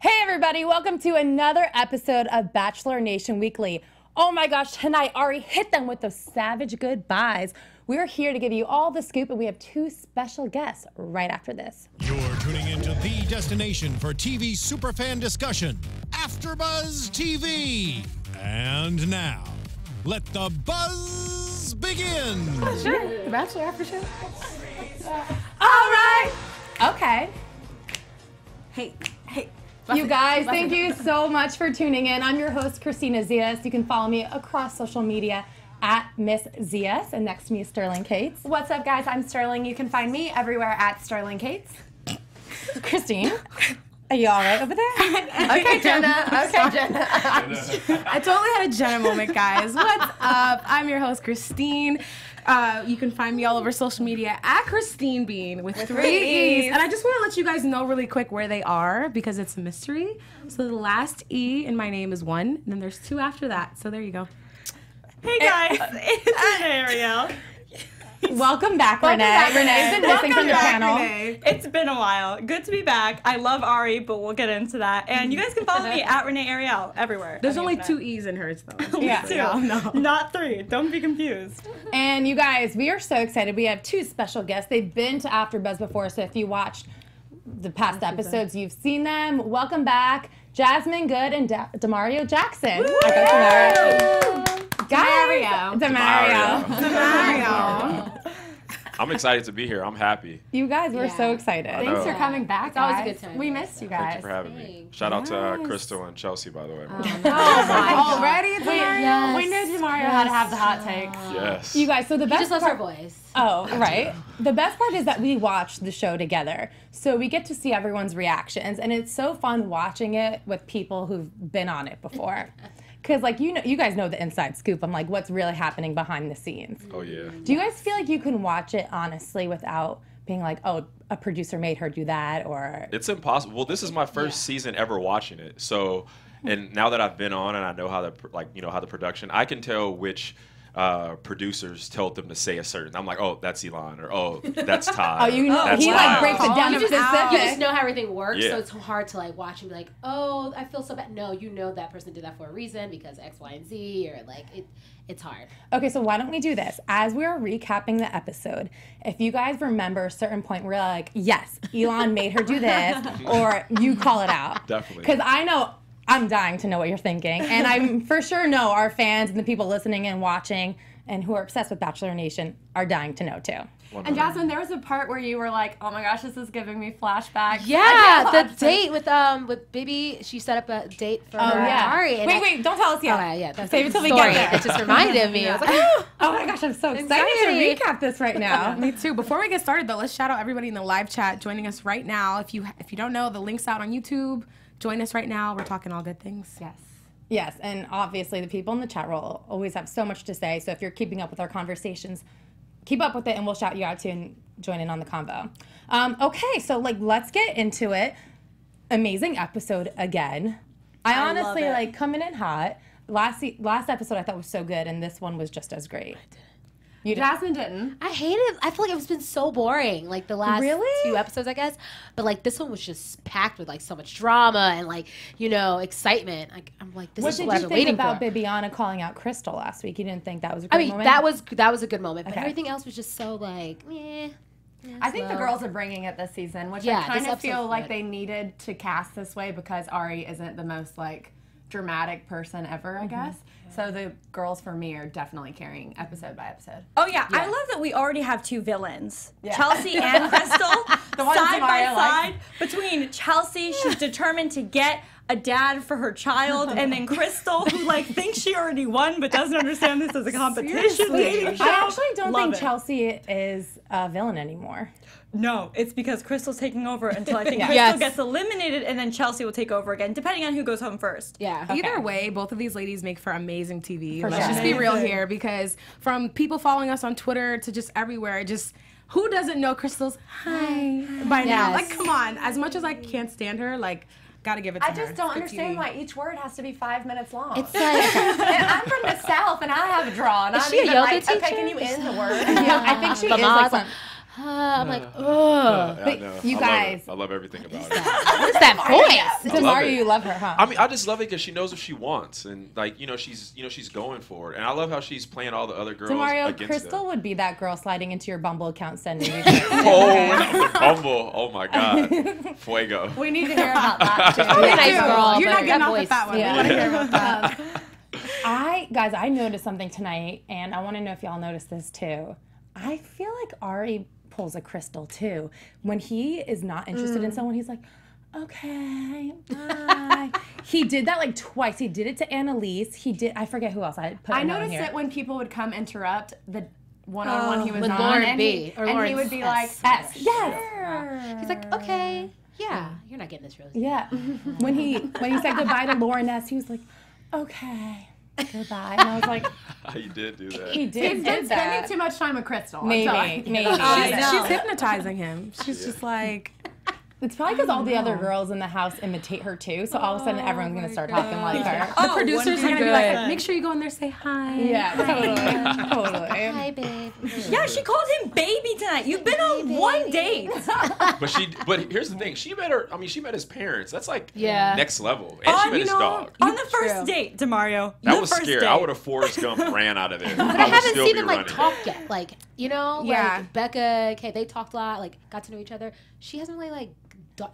Hey everybody, welcome to another episode of Bachelor Nation Weekly. Oh my gosh, tonight Arie hit them with those savage goodbyes. We're here to give you all the scoop, and we have two special guests right after this. You're tuning into the destination for TV superfan discussion, AFTERBUZZ TV. And now, let the buzz begin. Oh, sure, the Bachelor after show. All right. Okay. Hey. You guys, thank you so much for tuning in. I'm your host, Kristina Zias. You can follow me across social media at Miss Zias, and next to me is Sterling Cates. What's up, guys? I'm Sterling. You can find me everywhere at Sterling Cates. Christine, are you all right over there? Okay, Jenna. Okay, Jenna. I totally had a Jenna moment, guys. What's up? I'm your host, Christine. You can find me all over social media at Christine Bean with 3 E's. And I just want to let you guys know really quick where they are because it's a mystery. So the last E in my name is 1, and then there's 2 after that. So there you go. Hey guys, it's Renee Ariel. Welcome back, Renee. Renee's been missing from the panel. Renee. It's been a while. Good to be back. I love Arie, but we'll get into that. And you guys can follow me at Renee Ariel everywhere. There's only 2 E's in hers, though. Yeah. 2, no. Not 3. Don't be confused. And you guys, we are so excited. We have 2 special guests. They've been to AfterBuzz before, so if you watched the past episodes, you've seen them. Welcome back, Jasmine Goode and DeMario Jackson. I go DeMario. Guys, DeMario. I'm excited to be here. I'm happy. You guys, we're so excited. Thanks for coming back, It's always guys. a good time. We missed you guys. Thank you for having me. Shout out to Krystal and Chelsea, by the way. Already, DeMario? Yes. We knew DeMario had to have the hot takes. Yes. You guys, so the He best just loves part, her voice. Oh, right. The best part is that we watch the show together, so we get to see everyone's reactions, and it's so fun watching it with people who've been on it before. Because, like, you guys know the inside scoop. I'm like, what's really happening behind the scenes. Oh, yeah. Do you guys feel like you can watch it honestly without being like, oh, a producer made her do that, or? It's impossible. Well, this is my first season ever watching it. So, and now that I've been on and I know how how the production, I can tell which producers told them to say a certain. I'm like, oh, that's Elon, or oh, that's Todd. Oh, you know, that's he like breaks it down You to just specific. know how everything works, Yeah. so it's hard to like watch and be like, oh, I feel so bad. No, you know that person did that for a reason because X, Y, and Z, or like it's hard. Okay, so why don't we do this? As we're recapping the episode, if you guys remember a certain point where you're like, yes, Elon made her do this, or you call it out. Definitely. Because I know I'm dying to know what you're thinking, and I'm for sure know our fans and the people listening and watching and who are obsessed with Bachelor Nation are dying to know too. And Jasmine, there was a part where you were like, "Oh my gosh, this is giving me flashbacks." Yeah, the date with Bibi, she set up a date for her yeah. Arie. And Wait, don't tell us yet. Oh, yeah, that's Save it till we story. get there. It just reminded me. I was like, oh. Oh my gosh, I'm so excited Anxiety. to recap this right now. Me too. Before we get started, though, let's shout out everybody in the live chat joining us right now. If you don't know, the link's out on YouTube. Join us right now. We're talking all good things. Yes. Yes, and obviously the people in the chat roll always have so much to say, so if you're keeping up with our conversations, keep up with it and we'll shout you out too and join in on the convo. Okay, so like let's get into it. Amazing episode again. I honestly like coming in hot. Last episode I thought was so good, and this one was just as great. Jasmine didn't. I hate it. I feel like it's been so boring, like the last 2 episodes, I guess. But like this one was just packed with like so much drama and like excitement. Like I'm like, this is what I've been waiting for. What did you think about Bibiana calling out Krystal last week? You didn't think that was a great moment? that was a good moment, but everything else was just so like, I think the girls are bringing it this season, which I kind of feel like they needed to cast this way because Arie isn't the most like dramatic person ever, I guess. So the girls for me are definitely carrying episode by episode. Oh yeah, I love that we already have 2 villains, Chelsea and Krystal, ones side by DeMario side. Between Chelsea, she's determined to get a dad for her child, and then Krystal, who like thinks she already won but doesn't understand this as a competition. dating show. I actually don't Love think it. Chelsea is a villain anymore. No, it's because Krystal's taking over until I think Krystal gets eliminated, and then Chelsea will take over again, depending on who goes home first. Yeah. Either way, both of these ladies make for amazing TV. For Let's sure. just be real here, because from people following us on Twitter to just everywhere, just who doesn't know Krystal's hi by now? Like, come on. As much as I can't stand her, like, gotta give it to her. I just don't It's good understand TV. why each word has to be 5 minutes long. It's like, and I'm from the South, and I have a draw, and Is I'm she a even yoga like, okay, teacher? can you end the word? Yeah, I think she is like some, I'm like, ugh. I know. You guys, I love everything about it. What's that voice? DeMario, you love her, huh? I mean, I just love it because she knows what she wants, and like she's going for it, and I love how she's playing all the other girls DeMario, against Krystal them. would be that girl sliding into your Bumble account sending you. Oh, the Bumble! Oh my God, fuego! We need to hear about that too. Nice girl. You're not getting off voice. with that one. Yeah. We want to hear about that. I noticed something tonight, and I want to know if y'all noticed this too. I feel like Arie pulls a Krystal too. When he is not interested in someone, he's like, okay, bye. He did that like twice. He did it to Annalise. I forget who else I put. I on noticed here. it when people would come interrupt the one-on-one he was with on, Lauren and B. he would be like, Yes. He's like, okay, yeah, you're not getting this rose. Yeah. when he said goodbye to Lauren S, he was like, okay, goodbye. And I was like, You did do that. he did He's that. spending too much time with Krystal. Maybe. She's hypnotizing him. She's just like, It's probably because all the other girls in the house imitate her too. So all of a sudden, everyone's gonna start talking like her. the producers are going to be like, make sure you go in there, say hi. Yeah, totally. Hi, babe. Yeah, she called him baby tonight. You've been on one date. But here's the thing. She met his parents. That's like Yeah. next level. And she met his dog. On the first date, DeMario. That the was first scary. date. I would have Forrest Gump ran out of there. But I haven't seen them like talk yet. Like, Yeah. like Becca, okay, they talked a lot, like got to know each other. She hasn't really like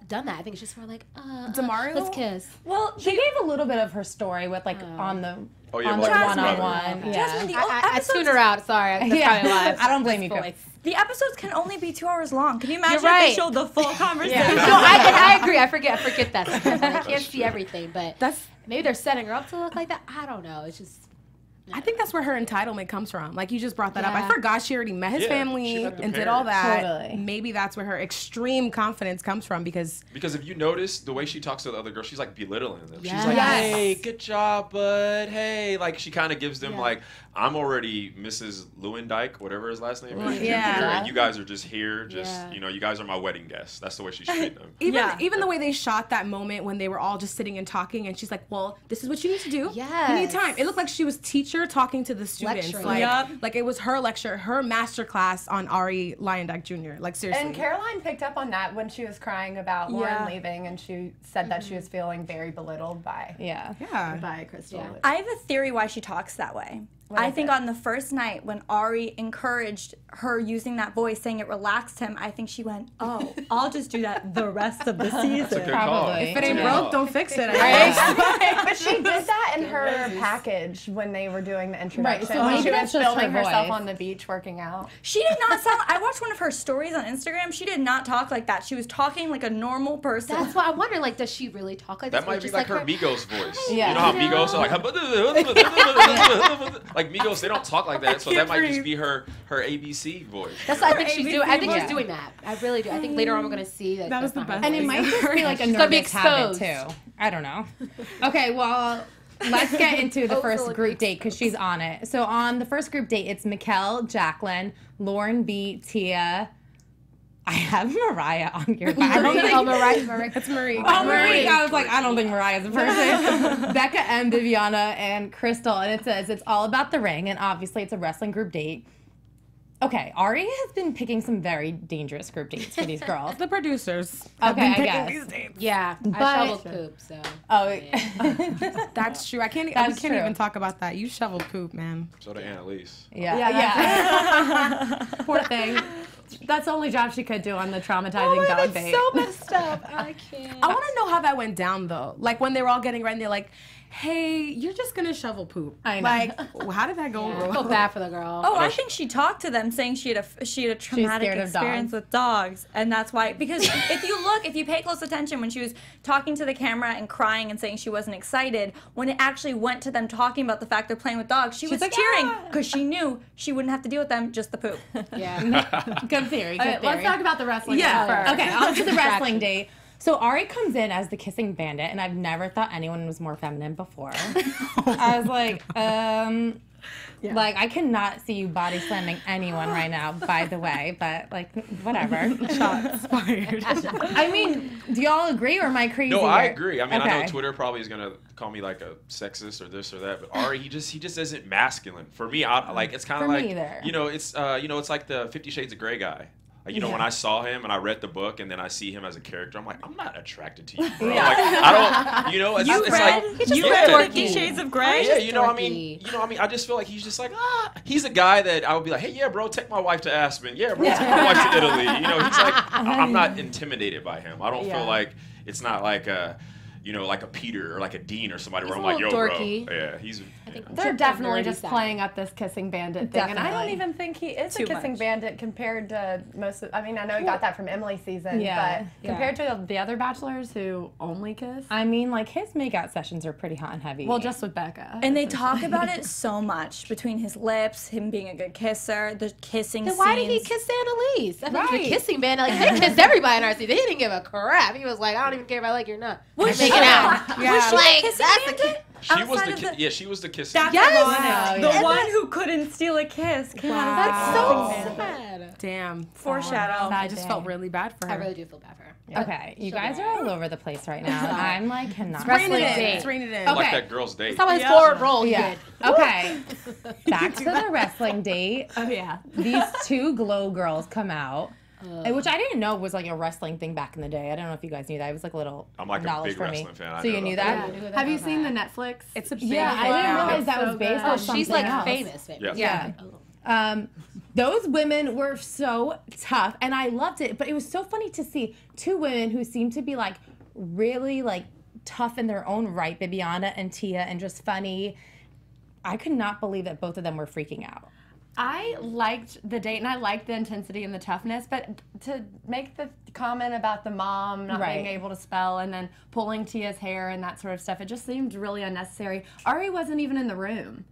done that. I think it's just more like, DeMario? let's kiss. Well, she gave a little bit of her story with like on the Oh, yeah, on like the his one-on-one. brother. Jasmine, Yeah. the I episodes, tuned her out. Sorry, that's probably live. I don't blame you, Chris. the episodes can only be 2 hours long. Can you imagine You're if right. they showed the full conversation? No, I agree. I forget that. Sometimes. I can't see everything, but That's. maybe they're setting her up to look like that. I don't know. It's just. I think that's where her entitlement comes from. Like, you just brought that up. I Yeah. forgot she already met his Yeah, family she met the and did all that. Totally. Maybe that's where her extreme confidence comes from because Because if you notice the way she talks to the other girls, she's like belittling them. Yes. She's like, Yes. "Hey, good job, bud. Hey," like she kind of gives them like, "I'm already Mrs. Lewandike, whatever his last name is, Yeah. and you guys are just here. Just Yeah. you guys are my wedding guests." That's the way she's treating them. even the way they shot that moment when they were all just sitting and talking, and she's like, "Well, this is what you need to do. You need Yes. time." It looked like she was teacher talking to the students, Lecturing. like it was her lecture, her master class on Arie Lyondike Jr. Like, seriously. And Caroline picked up on that when she was crying about Lauren leaving, and she said that she was feeling very belittled by Krystal. I have a theory why she talks that way. I think on the first night when Arie encouraged her using that voice, saying it relaxed him, I think she went, "Oh, I'll just do that the rest of the season." Good call. Probably. If it ain't Yeah. broke, don't fix it. Right? But she did that in her package when they were doing the introduction. so when maybe she was that's just filming her herself voice. on the beach working out. She did not sound. I watched one of her stories on Instagram. She did not talk like that. She was talking like a normal person. That's why I'm wondering. Like, does she really talk like That this? might Or be just like her her Migos voice. Yeah. You know how Migos are like Migos, they don't talk like that, so that might just be her ABC voice. That's what I think she's doing. I think she's doing that. I really do. I think later on we're gonna see that. was that's the not her best. And it voice. might just be like a gonna be nervous habit exposed. too. I don't know. Okay, well, let's get into the first Hopefully group date because she's on it. So on the first group date, it's Mikkel, Jacqueline, Lauren B, Tia. I have Mariah on here. But I don't think Marie. It's Marie. Oh, Marie. I was like, I don't think Mariah's a person. Becca M, Viviana, and Krystal. And it says it's all about the ring. And obviously, it's a wrestling group date. Okay, Arie has been picking some very dangerous group dates for these girls. The producers. have Okay, been I picking guess. these dates. Yeah, But- I shoveled poop. So. Oh, That's true. We can't That's true. even talk about that. You shoveled poop, man. So did Annalise. yeah. Poor thing. That's the only job she could do on the traumatizing dog date. So messed up. I can't. I want to know how that went down, though. Like, when they were all getting ready, they're like, "Hey, you're just gonna shovel poop." I know. Like, how did that go? I feel bad for the girl. Oh, I think she talked to them saying she had a traumatic scared of experience with dogs, and that's why. Because if you pay close attention when she was talking to the camera and crying and saying she wasn't excited, when it actually went to them talking about the fact they're playing with dogs, she was like, cheering because she knew she wouldn't have to deal with them, just the poop. Yeah. Good theory. Good theory. Let's talk about the wrestling. Yeah. Okay, on to the wrestling date. So Arie comes in as the kissing bandit, and I've never thought anyone was more feminine before. I was like, like I cannot see you body slamming anyone right now, by the way, but like whatever. Shots fired. I mean, do y'all agree or am I crazy? No, I here? agree. I mean, I Okay. know Twitter probably is gonna call me like a sexist or this or that, but Arie, he just isn't masculine. For me, like it's kind of For like me either. it's like the 50 Shades of Grey guy. Like, you know, when I saw him and I read the book and then I see him as a character, I'm like, I'm not attracted to you, bro. Like, I don't, you know, it's like, you read 50 Shades of Grey? Yeah, you know, I mean, I just feel like he's just like, he's a guy that I would be like, hey, yeah, bro, take my wife to Aspen. Yeah, bro, take my wife to Italy. You know, he's like, I'm not intimidated by him. I don't feel like it's not like you know, like a Peter or like a Dean or somebody where I'm like, yo, dorky. bro. Yeah, he's. They're definitely just playing up this kissing bandit thing, and I don't even think he is a kissing bandit compared to most of, I mean, I know he got that from Emily's season, but compared to the other bachelors who only kiss. I mean, like, his makeout sessions are pretty hot and heavy. Well, just with Becca. And they talk about it so much, between his lips, him being a good kisser, the kissing then scenes. why did he kiss Annalise? I think the kissing bandit, like, they kissed everybody in our season. He didn't give a crap. He was like, I don't even care if I like you or not. Was she making out. Was she like, a kissing bandit? She was the yeah, she was the kissing. That's Yes. the one who couldn't steal a kiss. That's so sad. Damn. Foreshadow. I just felt really bad for her. I really do feel bad for her. Okay, you guys are all over the place right now. I'm like, cannot. Wrestling date. Let's rein it in. Okay. Like that girl's date. That's how his forward roll he did. Okay, back to the wrestling date. Oh yeah. These two glow girls come out. Which I didn't know was like a wrestling thing back in the day. I don't know if you guys knew that. It was like a little I'm like a knowledge big for me. wrestling fan. So you knew that? Yeah. Have you seen the Netflix? It's a big I didn't realize that was based on something She's like else. famous. Yeah. Those women were so tough, and I loved it. But it was so funny to see two women who seemed to be like really like tough in their own right, Bibiana and Tia, and just funny. I could not believe that both of them were freaking out. I liked the date, and I liked the intensity and the toughness, but to make the comment about the mom not being able to spell and then pulling Tia's hair and that sort of stuff, it just seemed really unnecessary. Arie wasn't even in the room.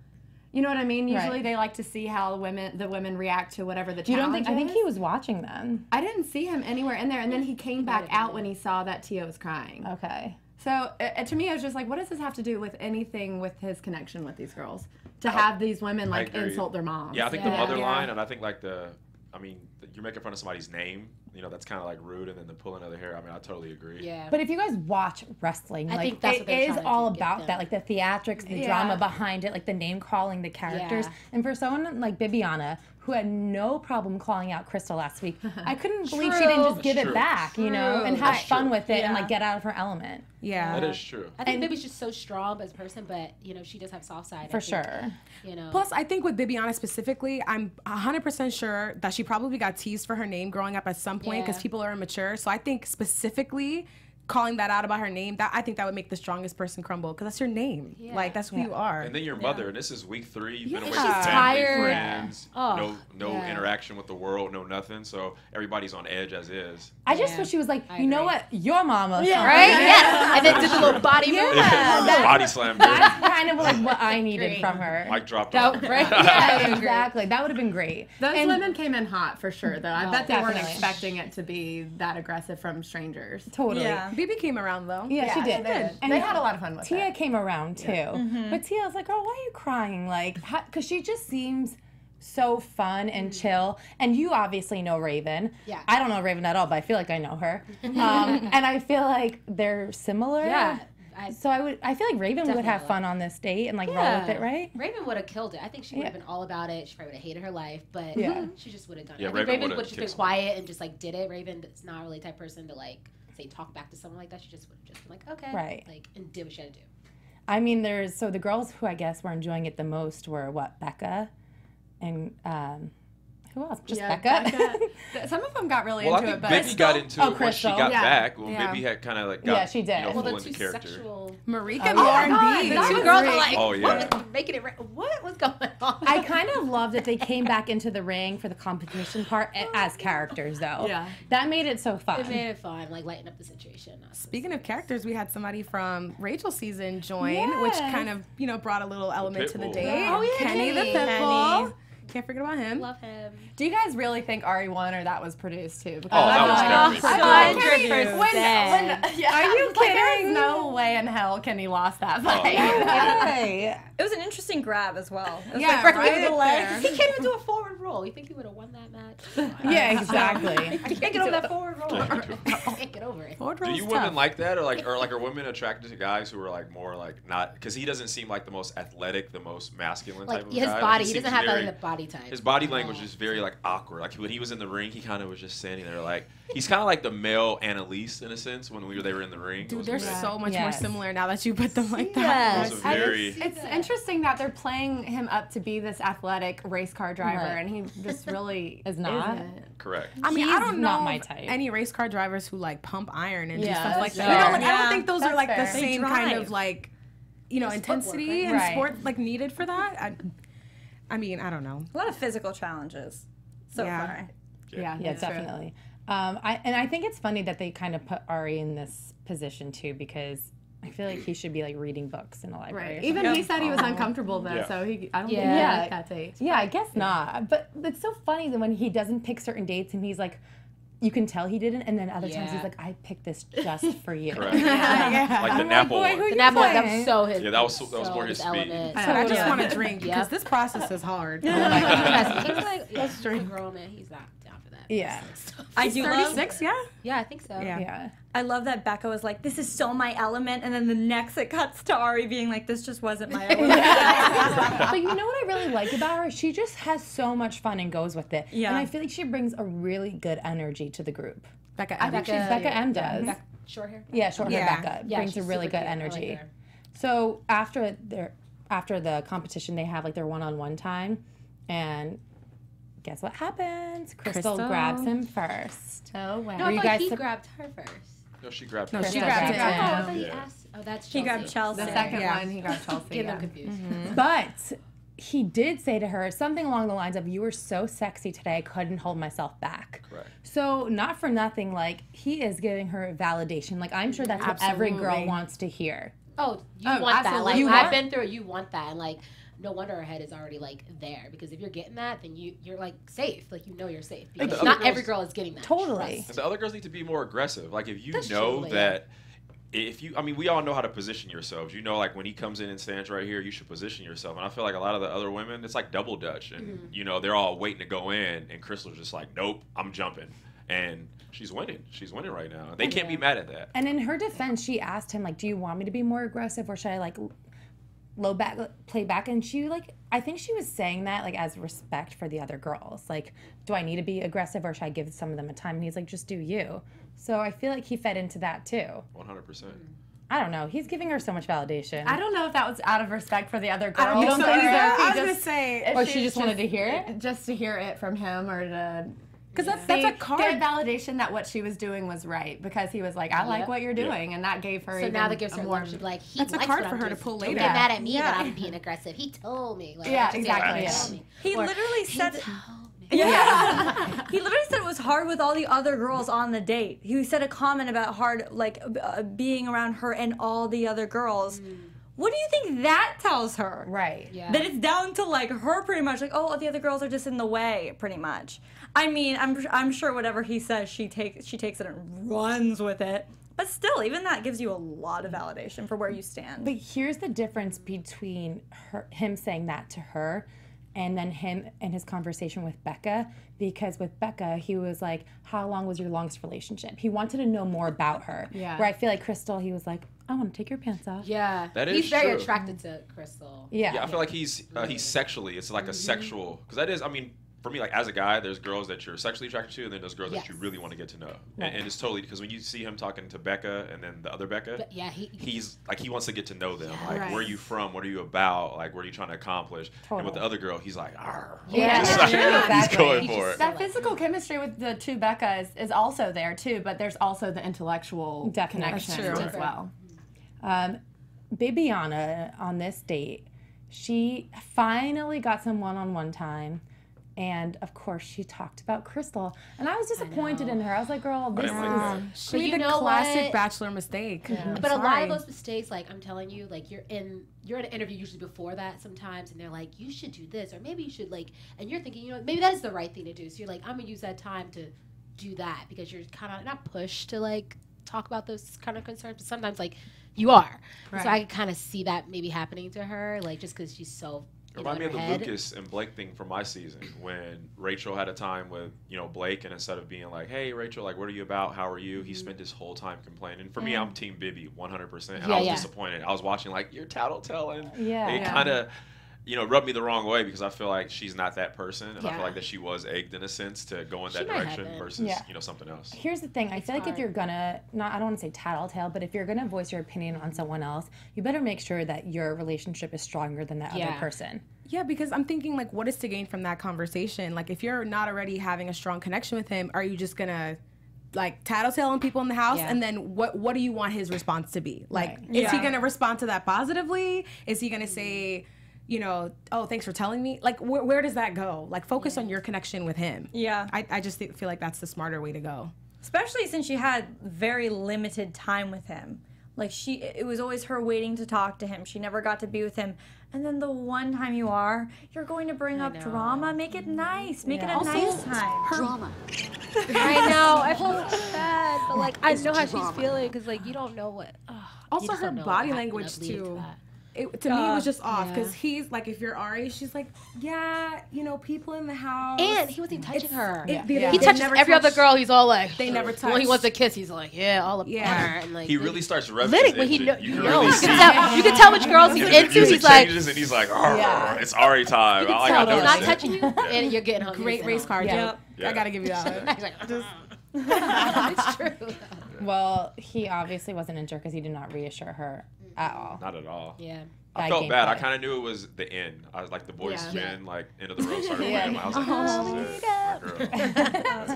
You know what I mean? Usually they like to see how the women react to whatever the challenge You don't think? is. I think he was watching them. I didn't see him anywhere in there, and then he came back out when he saw that Tia was crying. Okay. So to me, I was just like, what does this have to do with anything with his connection with these girls? To have these women like insult their moms. Yeah, I think the mother line, and I think like you're making fun of somebody's name. You know, that's kind of like rude, and then the pulling of their hair. I mean, I totally agree. Yeah. But if you guys watch wrestling, I like think that's what they're it is trying to all get about them. that, like the theatrics, the drama behind it, like the name calling, the characters. And for someone like Bibiana, who had no problem calling out Krystal last week, I couldn't believe she didn't just give it back, you know, and have fun with it and like get out of her element. Yeah. That is true. I think Bibi's just so strong as a person, but you know she does have soft side. For sure. You know. Plus, I think with Bibiana specifically, I'm 100% sure that she probably got teased for her name growing up at some point because people are immature. So I think specifically calling that out about her name, that I think that would make the strongest person crumble because that's your name. Like that's who you are. And then your mother, and this is week 3. You've been away She's from family, tired. friends, Oh, no interaction with the world, no nothing. So everybody's on edge as is. I just wish she was like, you know what, your mama. Right? Yes. And then did the little body move. Body slam. That's kind of like what I needed from her. Mic dropped. Right? Yeah, exactly. That would have been great. Those women came in hot for sure, though. I bet they weren't definitely. expecting it to be that aggressive from strangers. Totally. Yeah. Bibi came around though. Yeah, she did. And they had a lot of fun with Tia it. came around too. But Tia was like, "Oh, why are you crying?" Like, because she just seems so fun and chill. And you obviously know Raven. Yeah. I don't know Raven at all, but I feel like I know her. And I feel like they're similar. Yeah. So I feel like Raven would have fun on this date and like roll with it, right? Raven would have killed it. I think she would have been all about it. She probably would have hated her life, but she just would have done it. Yeah, I think Raven Raven would've would have just been kicked quiet and just like did it. Raven is not really the type of person to like say talk back to someone like that. She just would have just been like, okay, Right. like and did what she had to do. I mean, so the girls who I guess were enjoying it the most were Becca and who else? Just Becca. Some of them got really Well, I into think it, but Bibi got into it when she Krystal. got Yeah. back. Well, Yeah. Bibi had kind of like got she did. You know, Well, full the into two character. sexual. Marika and Lauren B. The That two was girls great. are like, Oh, yeah. what was making it? What was going on? I kind of love that they came back into the ring for the competition part as characters, though. Yeah. That made it so fun. It made it fun, like lighten up the situation. Speaking of characters, we had somebody from Rachel's season join, which kind of, brought a little element to the Pitbull. date. Oh, yeah, Kenny the Kenny. Pitbull. Can't forget about him. Love him. do you guys really think Arie won or that was produced too? Because Oh, that was definitely When, are you kidding? There's no way in hell Kenny lost that fight. It was an interesting grab as well. It was Yeah, like right the leg. He can't even do a forward roll. You think he would have won that match? Yeah, exactly. I can't get over that forward roll. I can't get over it. Do you women like that, or are women attracted to guys who are like more like not? Because he doesn't seem like the most athletic, the most masculine type of guy. His body, he doesn't have the body type. His body language is very like awkward. Like when he was in the ring, he kind of was just standing there like he's kind of like the male Annalise in a sense when they were in the ring. Dude, they're so much more similar now that you put them like that. It's interesting that they're playing him up to be this athletic race car driver, and he just really is not. Correct. I mean, I don't know my type. any race car drivers who like pump iron and do stuff like that. fair. You know, I don't think those are like the same kind of like, intensity and sport like needed for that. I mean, I don't know. A lot of physical challenges so far. Yeah, definitely. I think it's funny that they kind of put Arie in this position too, because I feel like he should be like reading books in a library. Right. Even he said he was uncomfortable though, so I don't think he liked that date. Yeah, I guess not. But it's so funny that when he doesn't pick certain dates and he's like, you can tell he didn't, and then other times he's like, I picked this just for you. Correct. Like the Napple one. The Napple one, that was so his. Yeah, that was more his speed. I just want to drink because this process is hard. He's like, let's drink. Girl, man, he's not down for that. Yeah. I do 36, Yeah, I think so. Yeah. I love that Becca was like, this is so my element, and then the next it cuts to Arie being like, this just wasn't my element. But you know what I really like about her? She just has so much fun and goes with it. Yeah. And I feel like she brings a really good energy to the group. Becca M does. Short hair? Yeah, short hair Becca Yeah, brings a really good energy. So after the competition, they have like their one-on-one time, and guess what happens? Krystal grabs him first. Oh wow! No, I thought he grabbed her first. No, she grabbed. No, she grabbed him. Oh, I thought he asked. Oh, that's Chelsea. He grabbed Chelsea. The second one, he grabbed Chelsea. Get them confused. But he did say to her something along the lines of, "You were so sexy today, I couldn't hold myself back." Correct. So not for nothing, like he is giving her validation. Like I'm sure that's what every girl wants to hear. Oh, you want that? Like I've been through it. You want that, and like. No wonder her head is already like there, because if you're getting that, then you're like safe. Like you know you're safe. Because not every girl is getting that. Totally. And the other girls need to be more aggressive. Like if you know that, we all know how to position yourselves. You know, like when he comes in and stands right here, you should position yourself. And I feel like a lot of the other women, it's like double dutch, and they're all waiting to go in, and Krystal's just like, nope, I'm jumping, and she's winning. She's winning right now. They can't be mad at that. And in her defense, she asked him like, "Do you want me to be more aggressive, or should I like?" play back, and she I think she was saying that like as respect for the other girls, like, do I need to be aggressive or should I give some of them a time? And he's like, just do you. So I feel like he fed into that too. 100%. I don't know, he's giving her so much validation. I don't know if that was out of respect for the other girls. You don't think so? I was gonna say, or she just wanted to hear it, just to hear it from him, or to. Because that's a card. Get validation that what she was doing was right, because he was like, I like what you're doing, and that gave her. So now that gives her more. She's like, that's a card for her to pull later. Don't get mad at me that I'm being aggressive. He told me. Like, exactly. He literally said. Yeah. He literally said it was hard with all the other girls on the date. He said a comment about hard, like being around her and all the other girls. What do you think that tells her? Right. Yeah. That it's down to like her pretty much, like, oh, the other girls are just in the way, pretty much. I mean, I'm sure whatever he says, she takes it and runs with it. But still, even that gives you a lot of validation for where you stand. But here's the difference between him saying that to her and then him and his conversation with Becca, because with Becca, he was like, how long was your longest relationship? He wanted to know more about her. Yeah. Where I feel like Krystal, he was like, I want to take your pants off. Yeah. That is He's very true. attracted to Krystal. Yeah. Yeah, I feel like he's sexually, it's like a sexual, because that is, I mean, for me, like as a guy, there's girls that you're sexually attracted to, and then there's girls that you really want to get to know. Right. And it's totally, because when you see him talking to Becca and then the other Becca, But yeah, he's like, he wants to get to know them. Like, Right. where are you from? What are you about? Like, what are you trying to accomplish? And with the other girl, he's like, arr. Yeah, He's going for it. That physical chemistry with the two Beccas is also there too, but there's also the intellectual connection as well. Bibiana, on this date, she finally got some one-on-one time. And of course, she talked about Krystal, and I was disappointed in her. I was like, "Girl, this is." She made the classic Bachelor mistake. Yeah. But a lot of those mistakes, like I'm telling you, like you're in an interview usually before that sometimes, and they're like, "You should do this," or maybe you should like, and you're thinking, maybe that is the right thing to do. So you're like, "I'm gonna use that time to do that," because you're kind of not pushed to like talk about those kind of concerns, but sometimes like you are. Right. So I kind of see that maybe happening to her, like just because she's so It reminded me of the Lucas and Blake thing from my season when Rachel had a time with, Blake, and instead of being like, hey, Rachel, like, what are you about? How are you? He spent his whole time complaining. For me, I'm Team Bibby 100%. And I was disappointed. I was watching, like, you're tattletaling. Yeah. It kind of, rubbed me the wrong way because I feel like she's not that person. And I feel like that she was egged in a sense to go in that direction versus, something else. Here's the thing. I feel like if you're going to, I don't want to say tattletale, but if you're going to voice your opinion on someone else, you better make sure that your relationship is stronger than that other person. Yeah, because I'm thinking, like, what is to gain from that conversation? Like, if you're not already having a strong connection with him, are you just going to, like, tattletale on people in the house? And then what do you want his response to be? Like, is he going to respond to that positively? Is he going to say, oh, thanks for telling me? Like, where does that go? Like, focus on your connection with him. Yeah. I just feel like that's the smarter way to go. Especially since she had very limited time with him. Like, it was always her waiting to talk to him. She never got to be with him. And then the one time you're going to bring up drama. Make it nice. Make it a nice time. Drama. I know. I feel bad, but like I know how she's feeling because like you don't know what. Also, her body language too. To me, it was just off because he's like, if you're Arie, she's like, people in the house. And he wasn't even touching her. He touches every other girl. He's all like, they never touch. When he wants a kiss, he's like, all up on her. And like, he really starts revving his engine. You can tell which girls he's into. He's like, and he's like, it's Arie time. He's not touching you, and you're getting hungry. Great race car. Yep. I gotta give you that one. It's true. Well, he obviously wasn't a jerk because he did not reassure her at all. Not at all. Yeah. I felt bad. I kind of knew it was the end. I was like, the boys spin, like, end of the road started playing. I was like, this is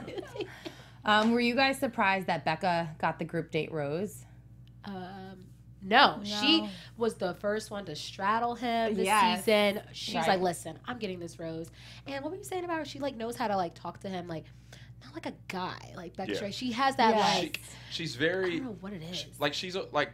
it. My girl. Were you guys surprised that Becca got the group date rose? No. She was the first one to straddle him this season. She's like, listen, I'm getting this rose. And what were you saying about her? She, like, knows how to, like, talk to him, like, not like a guy. Like, Becca, she has that, like... She's very... I don't know what it is. She's, like...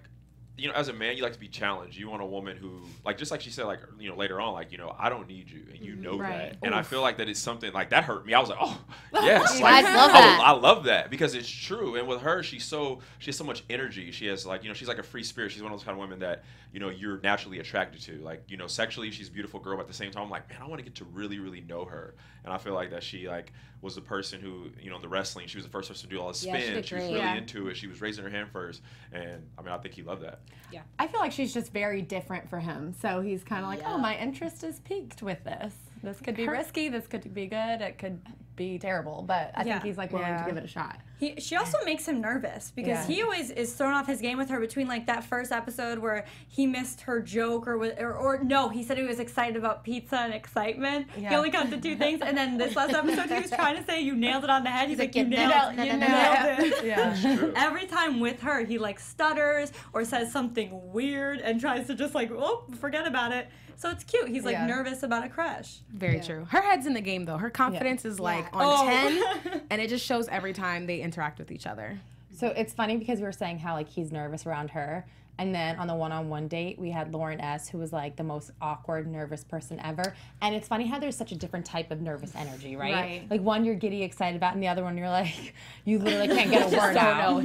as a man, you like to be challenged. You want a woman who, like, just like she said, like, later on, like, I don't need you, and you know that. And I feel like that is something, like, that hurt me. I was like, oh, yes. Like, I love that. I love that because it's true. And with her, she has so much energy. She has, like, she's like a free spirit. She's one of those kind of women that, you're naturally attracted to. Like, sexually, she's a beautiful girl, but at the same time, I'm like, man, I want to get to really, really know her. And I feel like that she, like, was the person who, in the wrestling, she was the first person to do all the spin. She was really into it. She was raising her hand first. And, I mean, I think he loved that. Yeah. I feel like she's just very different for him. So he's kind of like, oh, my interest is piqued with this. This could be risky. This could be good. It could be terrible. But I think he's, like, willing to give it a shot. She also makes him nervous because he always is thrown off his game with her between, like, that first episode where he missed her joke or no, he said he was excited about pizza and excitement. He only got the two things. And then this last episode, he was trying to say, you nailed it on the head. He's like, you nailed it. Yeah. Every time with her, he, like, stutters or says something weird and tries to just, like, oh, forget about it. So it's cute. He's, like, nervous about a crush. Very true. Her head's in the game, though. Her confidence is, like, on 10, and it just shows every time they interact with each other. So it's funny because we were saying how, like, he's nervous around her. And then on the one-on-one date, we had Lauren S., who was, like, the most awkward, nervous person ever. And it's funny how there's such a different type of nervous energy, right? Like, one you're giddy excited about, and the other one you're like, you literally can't get a word out.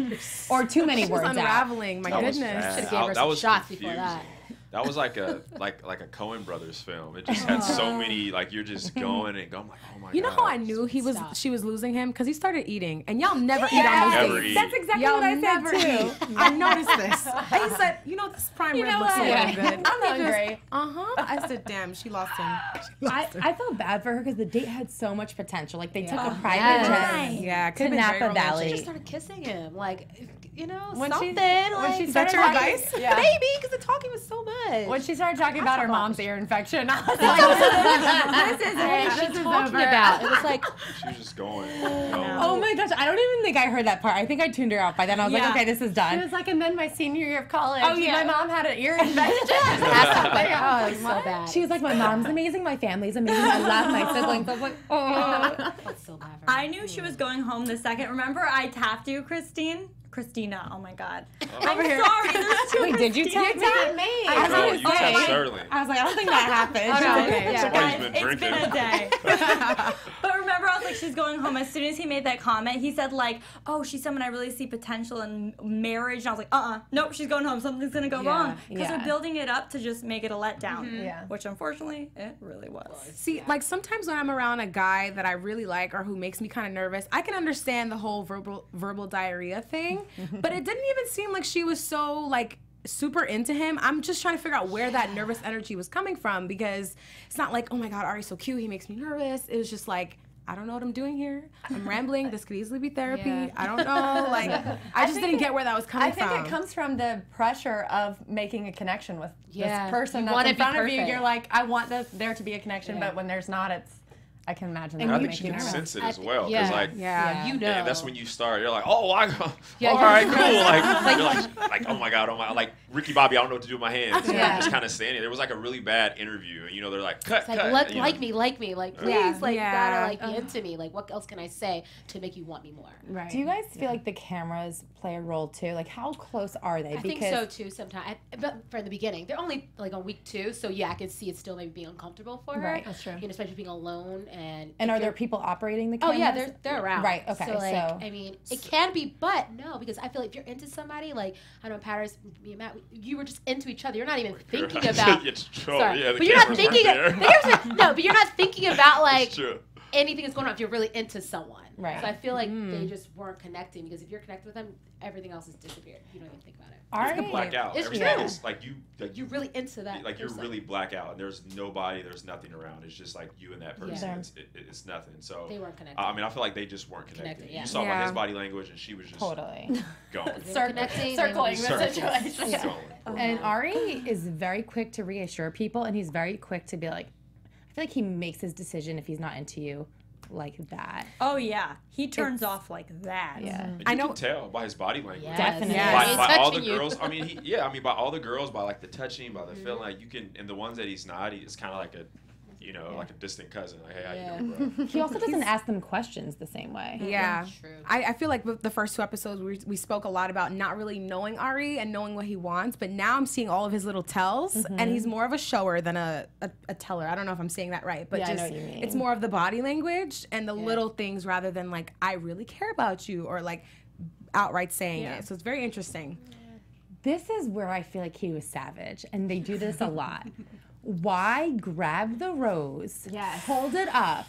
Or too many words out. Unraveling, my goodness. Should have gave her some shots before that. That was like a Coen Brothers film. It just had so many, like, you're just going and going. I'm like, oh my god. You know how I knew she was losing him? Because he started eating, and y'all never eat on those dates. That's exactly what I said too. I noticed this. And he said, this prime rib looks so good. I'm hungry. I said, damn, she lost him. I felt bad for her because the date had so much potential. Like, they took a private jet to Napa Valley. She just started kissing him, like, when something. When she started your advice? Maybe, because the talking was so much. When she started talking about her mom's ear infection, I was like, this is over. It was like she was just going. Oh my gosh, I don't even think I heard that part. I think I tuned her out by then. I was like, okay, this is done. It was like, and then my senior year of college, my mom had an ear infection. oh, it was so bad. She was like, my mom's amazing, my family's amazing, I love my siblings. I was like, oh. That's so bad for her. I knew she was going home the second. Remember, I tapped you, Christine? Kristina. Oh my God. Over I'm here. sorry. There's two Wait, did you text me? I No, was you text Sterling. I was like, I don't think that happened. Oh, no, okay. Somebody's Guys, been it's drinking. been a day. But remember, I was like, she's going home. As soon as he made that comment, he said like, oh, she's someone I really see potential in marriage. And I was like, nope, she's going home. Something's gonna go wrong. Because they're building it up to just make it a letdown. Yeah. Which unfortunately, it really was. See, like sometimes when I'm around a guy that I really like or who makes me kind of nervous, I can understand the whole verbal diarrhea thing, but it didn't even seem like she was so like super into him. I'm just trying to figure out where that nervous energy was coming from, because it's not like, oh my God, Arie's so cute, he makes me nervous. It was just like, I don't know what I'm doing here. I'm rambling. This could easily be therapy. Yeah. I don't know. Like, I just didn't get where that was coming from. I think it comes from the pressure of making a connection with this person You that's want in it to be front of you. perfect. You're like, I want there to be a connection, but when there's not, I can imagine that I would think make she you can nervous. sense it as well. Because yeah. You know. and that's when you start. You're like, oh, all Yeah, right, you're cool. Like, oh my God, like Ricky Bobby, I don't know what to do with my hands. And Yeah. I'm just kind of standing. There was like a really bad interview, and they're like, cut, It's like, cut. like me, like please, Yeah. like, you Yeah. gotta, like, be into me. Like, what else can I say to make you want me more? Right. Do you guys feel like the cameras play a role too? Like, how close are they? I think so, too, sometimes. But from the beginning. They're only, like, on week 2, so, yeah, I can see it still maybe being uncomfortable for her. Right. That's true. You know, especially being alone. And And if are there you're- people operating the Oh, cameras? yeah, they're around. Right, okay, So, like, so- I mean, it can be, but no, because I feel like if you're into somebody, like, I know Paris, me and Matt, you were just into each other. You're not even thinking about. It's true. Sorry, Yeah, the but you're not camera's thinking. right there. No, but you're not thinking about like It's true. anything that's going on if you're really into someone. Right. So I feel like they just weren't connecting, because if you're connected with them, everything else has disappeared. You don't even think about it. You can black out. It's Everything true. is like You're really into that. like you're person. really black out, and there's nobody, there's nothing around. It's just like you and that person. Yeah. It's nothing. So They weren't connected. I mean, I feel like they just weren't connected. Connected, yeah. You saw by Yeah. his body language, and she was just Totally. going. They were connecting. circling they the were- situation. Yeah. Going. And Arie is very quick to reassure people, and he's very quick to be like, I feel like he makes his decision if he's not into you like that. Oh yeah, he turns off like that. Yeah. And I you know- can tell by his body language. Yes. Definitely. Yes. By all the Touching you. girls, I mean, by all the girls, by like the touching, by the feeling, like you can, and the ones that he's not, it's kind of like a, like a distant cousin. Like, hey, how you doing, bro? He also doesn't ask them questions the same way. Yeah, True. I feel like with the first 2 episodes we spoke a lot about not really knowing Arie and knowing what he wants, but now I'm seeing all of his little tells, and he's more of a shower than a teller. I don't know if I'm saying that right, but Yeah, I just know what you mean. it's more of the body language and the little things rather than like, I really care about you, or like outright saying it. So it's very interesting. This is where I feel like he was savage, and they do this a lot. Why grab the rose, hold it up,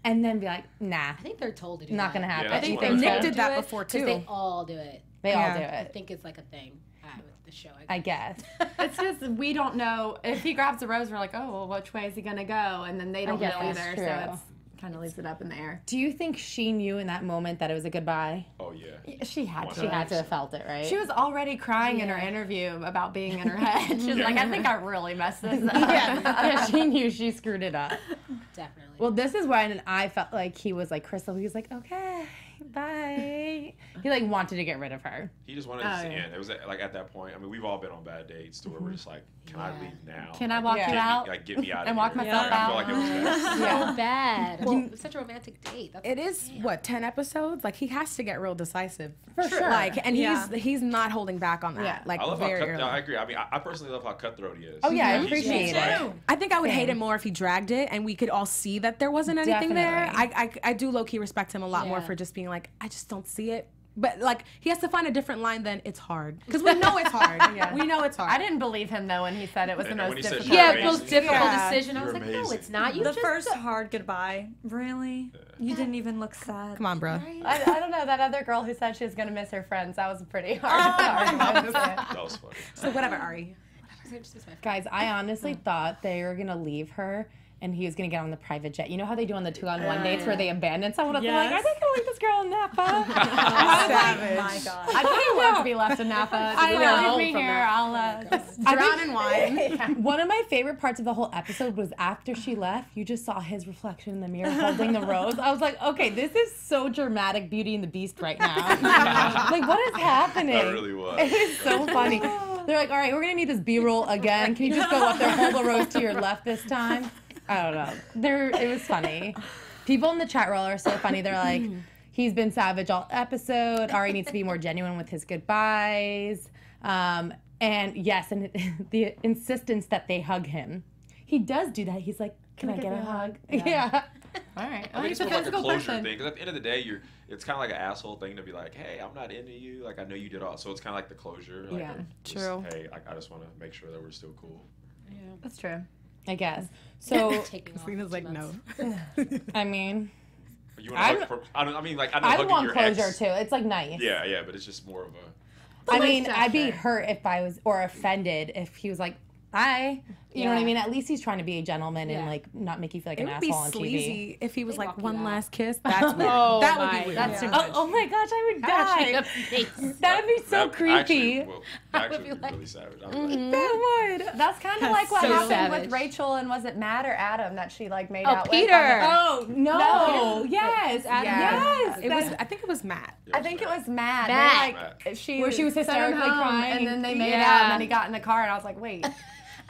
and then be like, nah, I think they're told to do not that. gonna happen. Yeah, I think that's what they're I Nick told did that to do it before, 'cause too. They all do it. They all Yeah. do I it, think it's like a thing with the show. I guess. It's just we don't know if he grabs the rose. We're like, oh, well, which way is he gonna go? And then they don't guess know that's either. true. So it's kind of leaves it up in the air. Do you think she knew in that moment that it was a goodbye? Oh yeah. She had to. She had to have felt it, right? She was already crying in her interview about being in her head. She was like, I think I really messed this up. yeah, she knew she screwed it up. Definitely. Well, this is when I felt like he was like Krystal. He was like, okay, bye. He like wanted to get rid of her. He just wanted us to end. It was like at that point. I mean, we've all been on bad dates to where we're just like, can I leave now? Can I walk Yeah. you out? Get me out of and here. walk myself I feel out? like it was that. so bad. Well, it was such a romantic date. That's It is what 10 episodes. Like he has to get real decisive For sure. Like, and Yeah. he's not holding back on that. Yeah. Like I love very how early. I agree. I mean, I personally love how cutthroat he is. Oh yeah, I He's- appreciate it. I think I would hate it more if he dragged it and we could all see that there wasn't anything there. Definitely. I do low key respect him a lot more Yeah. for just being like, I just don't see it. But like he has to find a different line than it's hard, because we know it's hard. We know it's hard. I didn't believe him though when he said it was the And most when he said difficult. you're yeah, amazing. most difficult Yeah. decision. I was You're like, no, amazing. it's not. You The just first hard goodbye. Really? You didn't even look sad. Come on, bro. I don't know, that other girl who said she was going to miss her friends, that was pretty hard. That was funny. So whatever, Arie. Guys, I honestly thought they were gonna leave her and he was gonna get on the private jet. You know how they do on the 2-on-1 dates where they abandon someone? They're like, are they gonna leave this girl in Napa? Savage. My God. I didn't want to be left in Napa. I know. Leave me here. I'll just Drown in wine. One of my favorite parts of the whole episode was after she left, you just saw his reflection in the mirror holding the rose. I was like, okay, this is so dramatic Beauty and the Beast right now. Like, what is happening? That really was. It is so funny. They're like, all right, we're gonna need this B-roll again. Can you just go up there, hold the rose to your left this time? I don't know. It was funny. People in the chat roll are so funny. They're like, he's been savage all episode. Arie needs to be more genuine with his goodbyes. And yes, and the insistence that they hug him. He does do that. He's like, can I get a hug? Yeah. All right. I mean, it's more like a closure thing, because at the end of the day, it's kind of like an asshole thing to be like, hey, I'm not into you. Like, I know you did all. So it's kind of like the closure. Like, true. Hey, I just want to make sure that we're still cool. Yeah, that's true. I guess. So Kristina's like, no. I mean, you want to I mean, like, I know I hugging want your closure ex, too. It's like nice. Yeah, but it's just more of a. I mean, I'd be hurt if I was, or offended if he was like, hi. You know what I mean? At least he's trying to be a gentleman and like not make you feel like an asshole on TV. It would be sleazy if he was like, one last kiss. That's weird. That would be weird. That's too much. Oh my gosh, I would die. That would be so creepy. Actually would be really savage. That would. That's kind of like what so happened savage. with Rachel, and was it Matt or Adam that she like made out Peter. with? Oh no! Yes, yes. It was. I think it was Matt. I think it was Matt. Matt. They, like, Where she was sent him hysterically home, crying. and then they made out, and then he got in the car, and I was like, wait.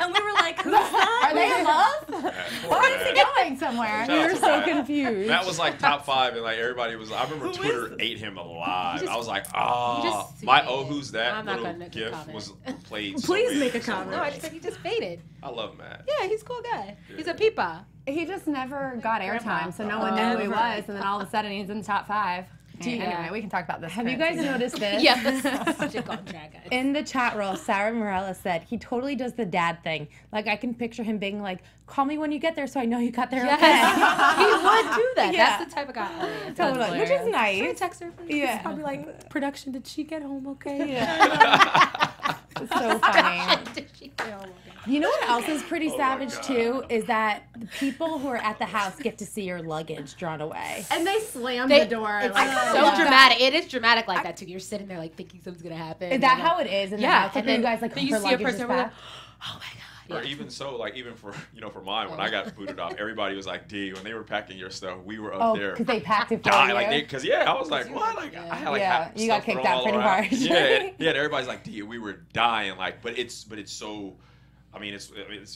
And we were like, who's that? Are they in love? Or is he going somewhere? We were so confused. That was like top 5, and like everybody was. I remember Twitter ate him alive. I was like, my who's that I'm not little gonna gif comment. was played. Please make a so comment. No, I much. just said he just faded. I love Matt. Yeah, he's a cool guy. He's a peepa. He just never got airtime, so no one knew who he was, and then all of a sudden he's in the top 5. Anyway, we can talk about this. Have you guys noticed this? Yeah, this is such a contract, guys. In the chat roll, Sarah Morella said he totally does the dad thing. Like, I can picture him being like, call me when you get there so I know you got there okay. He would do that. Yeah. That's the type of guy. Totally. Which is nice. Text her. Yeah. Probably like, production, did she get home okay? Yeah. It's so funny. Did she get home okay? You know what else is pretty savage God. too? Is that the people who are at the house get to see your luggage drawn away. And they slammed the door. It's Like, so dramatic. It is dramatic like that too. You're sitting there like thinking something's gonna happen. Is that how it is in the house? Like, and then you guys like then you her see a luggage person is where back? oh my god. Or even so, like even for for mine, when I got booted off, everybody was like, "D." When they were packing your stuff, we were up there. because they packed it for Die, you. like because I was like, what? Like I had like half you got stuff kicked thrown out all pretty around. hard. Yeah, and everybody's like, "D." We were dying, like, but it's so. I mean, it's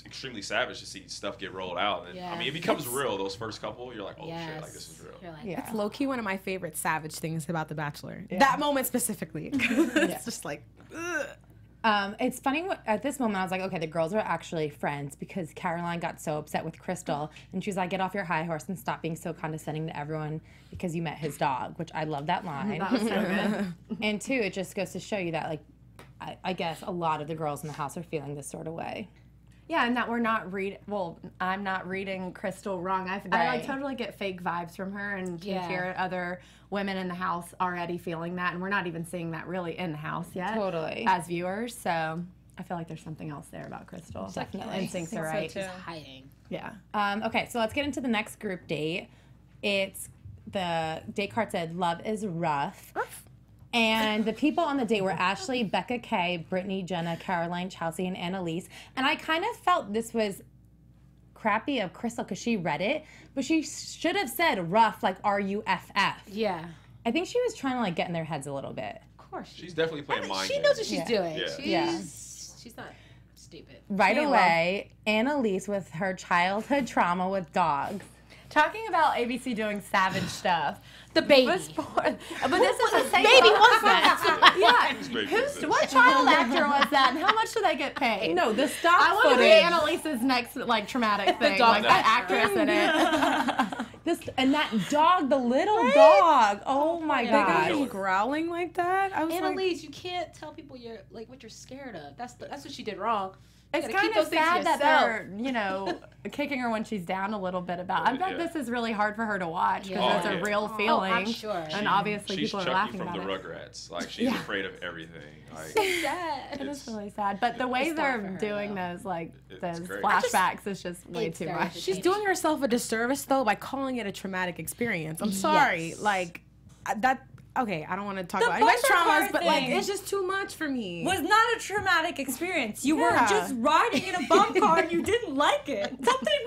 extremely savage to see stuff get rolled out. And I mean, it becomes real. Those first couple, you're like, oh shit, like this is real. You're like, It's low key one of my favorite savage things about The Bachelor. That moment specifically. It's just like, ugh. It's funny, at this moment, I was like, okay, the girls are actually friends because Caroline got so upset with Krystal. And she was like, get off your high horse and stop being so condescending to everyone because you met his dog, which I love that line. That was so good. And two, it just goes to show you that, like, I guess a lot of the girls in the house are feeling this sort of way. Yeah, and that we're not I'm not reading Krystal wrong. I like totally get fake vibes from her, and to hear other women in the house already feeling that, and we're not even seeing that really in the house yet. Totally. As viewers, so I feel like there's something else there about Krystal. Definitely. Instincts are right. she's hiding. Yeah. Okay, so let's get into the next group date. It's the date card said, love is rough. And the people on the date were Ashley, Becca K, Brittany, Jenna, Caroline, Chelsea, and Annalise. And I kind of felt this was crappy of Krystal because she read it, but she should have said rough, like R-U-F-F. Yeah. I think she was trying to like get in their heads a little bit. Of course. She's definitely playing mind She games. knows what she's doing. Yeah. She's not stupid. Right away, Annalise with her childhood trauma with dogs. Talking about ABC doing savage stuff. The baby. But this is the same. Baby wants that. Yeah. What child actor was that, and how much do they get paid? No, the stock I want to be footage. Annalise's next like traumatic thing, dog like that actress in it. And that dog, the little dog. Oh my God. gosh. Growling like that? I was Annalise, you can't tell people you're like what you're scared of. That's what she did wrong. It's kind of sad that they're, kicking her when she's down a little bit about. I bet this is really hard for her to watch because it's a real feeling. I'm sure. And obviously she's people are Chucky laughing from about the it. Rugrats. Like she's afraid of everything. Like, Sad. It is really sad. But the way It's they're hard for her, doing though. those great. flashbacks is just way It's too very much. She's doing herself a disservice though by calling it a traumatic experience. I'm sorry, Yes. like that. Okay, I don't want to talk The about anybody's bumper car traumas, but like thing it's just too much for me. Was not a traumatic experience. You were Yeah. just riding in a bump car and you didn't like it. Something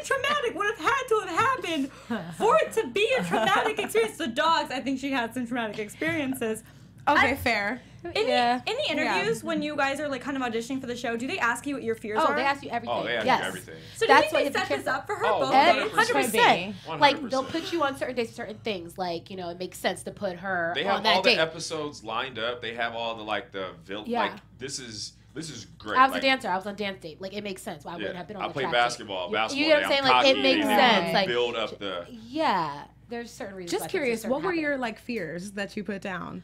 traumatic would have had to have happened for it to be a traumatic experience. The dogs, I think she had some traumatic experiences. Okay, fair. In the interviews, when you guys are like kind of auditioning for the show, do they ask you what your fears are? They ask you everything. Oh, they ask you everything. So do you think they set this up for her? Oh, both 100%. 100%. Like they'll put you on certain days for certain things. Like it makes sense to put her They on have that all date. the episodes lined up. They have all the like this is great. I was a dancer. I was on dance date. Like it makes sense. Why I wouldn't have been on I the play track basketball. date. Basketball. You know what I'm saying? Like it makes sense. Like build up the. Yeah, there's certain reasons. Just curious, what were your like fears that you put down?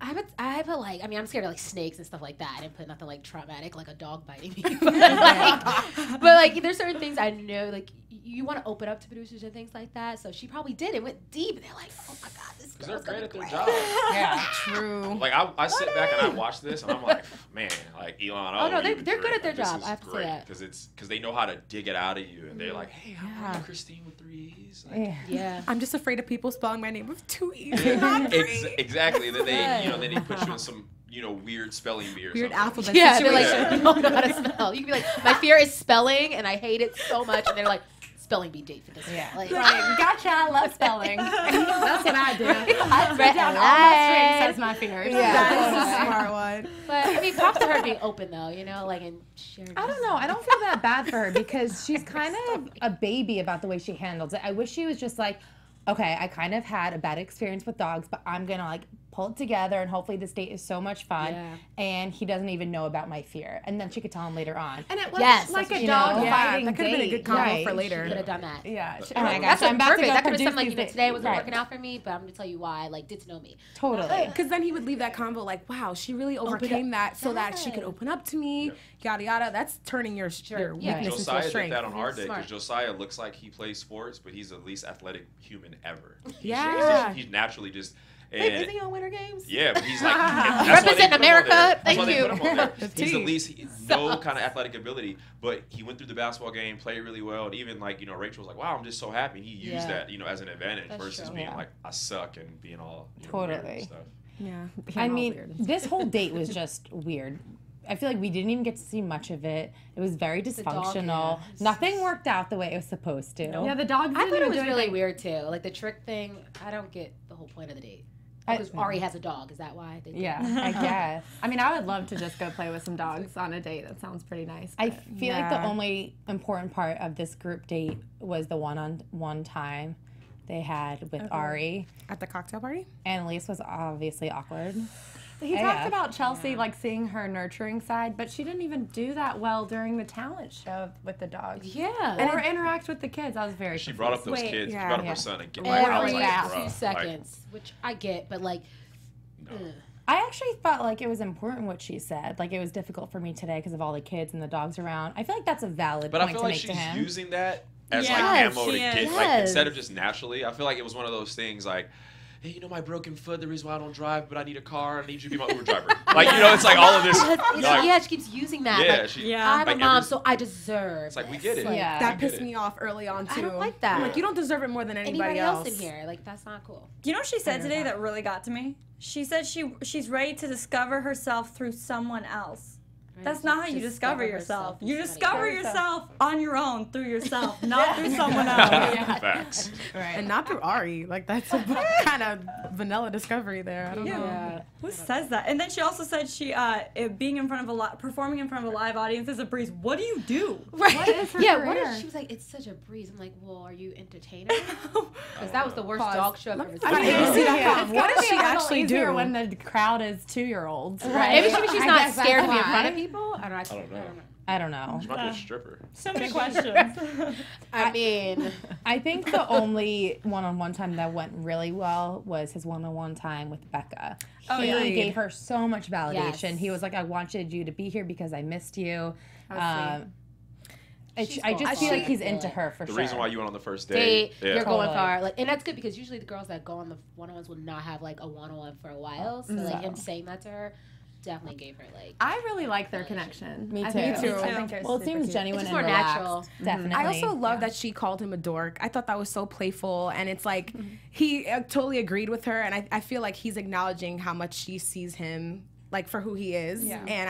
I put like, I mean, I'm scared of like snakes and stuff like that. I didn't put nothing like traumatic, like a dog biting me. but like, there's certain things I know, like you want to open up to producers and things like that. So she probably did. It went deep, and they're like, oh my god, this girl's they're great gonna at be their great. job. Yeah, true. Like I sit back and I watch this, and I'm like, man, like Elon. Oh no, they're good at their job. I have to say that because they know how to dig it out of you, and they're like, hey, I'm Christine with 3 E's. Like, yeah. I'm just afraid of people spelling my name with 2 E's, not 3. Exactly. Then then they put you in some weird spelling bee or weird something. alphabet Yeah, they're situation. like, you don't know how to spell. You can be like, my fear is spelling, and I hate it so much. And they're like, spelling bee date for this. Yeah. Like, Gotcha. I love spelling. That's what I do. I Write down all my strengths as my fears. Yeah, that's a smart one. But I mean, props to her being open though, like and sharing. I don't know. I don't feel that bad for her because she's kind of a baby about the way she handles it. I wish she was just like, okay, I kind of had a bad experience with dogs, but I'm gonna like pull it together and hopefully this date is so much fun. Yeah. And he doesn't even know about my fear. And then she could tell him later on. And it was Yes, like that's a what dog you know. fighting that could have been a good combo Right. for Could later. have done that. Yeah. Oh my gosh, That's I'm about to perfect. go That could have been produce something like, these days. today wasn't Right. working out for me, but I'm gonna tell you why. Like, get to know me. Totally. Because then he would leave that combo like, wow, she really overcame that so that she could open up to me, yada yada. That's turning your Yeah. weakness into a Josiah did strength. that on our day Smart. because Josiah looks like he plays sports, but he's the least athletic human ever. Yeah. He's naturally just. Wait, And is he on Winter Games? yeah, but he's like that's why they Represent put him on there. America. That's Thank why they you. put him on there. He's the team. least no kind of athletic ability, but he went through the basketball game, played really well, and even like Rachel was like, "Wow, I'm just so happy." And he used that as an advantage That's versus true. being like, "I suck" and being all weird and Totally. stuff. Yeah. I mean, this whole date was just weird. I feel like we didn't even get to see much of it. It was very dysfunctional. yeah. Nothing worked out the way it was supposed to. Yeah, the dogs I didn't thought it even was do really anything. weird too. Like the trick thing, I don't get the whole point of the date. Because Arie has a dog. Is that why? They did Yeah. I guess. I mean, I would love to just go play with some dogs on a date. That sounds pretty nice. I but- feel like the only important part of this group date was the one-on-one time they had with Arie. At the cocktail party? Annalise was obviously awkward. He AF. talked about Chelsea, like seeing her nurturing side, but she didn't even do that well during the talent show with the dogs. Yeah. Or interact with the kids. I was very She brought up those Wait, kids. yeah. She brought up Yeah. her son again. Like, I was Every like, 2 bruh, seconds, which I get, but like, I actually felt like it was important what she said. Like it was difficult for me today because of all the kids and the dogs around. I feel like that's a valid But I point feel to like make to she's him. using that as Yes, like ammo to she get is. like instead of just naturally. I feel like it was one of those things like, hey, my broken foot, the reason why I don't drive, but I need a car. I need you to be my Uber driver. Like, it's like all of this. Like, she keeps using that. yeah, like, she, I'm a like mom, every- so I deserve. It's like we get it. Like, Yeah. That I get pissed it. me off early on too. I don't like that. I'm like, you don't deserve it more than anybody else in here. Like, that's not cool. You know what she said today that really got to me? She said she's ready to discover herself through someone else. That's not how you discover yourself. You discover yourself on your own through yourself, not through someone else. Facts. And not through Arie. Like, that's a kind of vanilla discovery there. I don't know. Yeah. Who says that? And then she also said being in front of performing in front of a live audience is a breeze. What do you do? Right. What is her yeah, career? she was like, it's such a breeze. I'm like, well, are you entertainer? Because that was the worst dog show I've ever seen. I mean, see that It's what gotta does be she a little actually easier do? when the crowd is 2-year-olds. Maybe she's I not guess that's scared to be in why. front of people. I don't know. I don't know. She might be a stripper. So many questions. I mean, I think the only one-on-one time that went really well was his one-on-one time with Becca. He agreed. gave her so much validation. Yes. He was like, I wanted you to be here because I missed you. I She's just going feel like far. he's into her for The sure. reason why you went on the first date, date. you're going Totally. far. Like, and that's good because usually the girls that go on the one-on-ones will not have like a one-on-one for a while. So like him saying that to her definitely gave her like. I really like their connection. Me I too. think Me it's- too. I think it's Well, it super seems cute. genuine It's and more relaxed. natural. Definitely. I also love that she called him a dork. I thought that was so playful, and it's like he totally agreed with her, and I feel like he's acknowledging how much she sees him like for who he is, and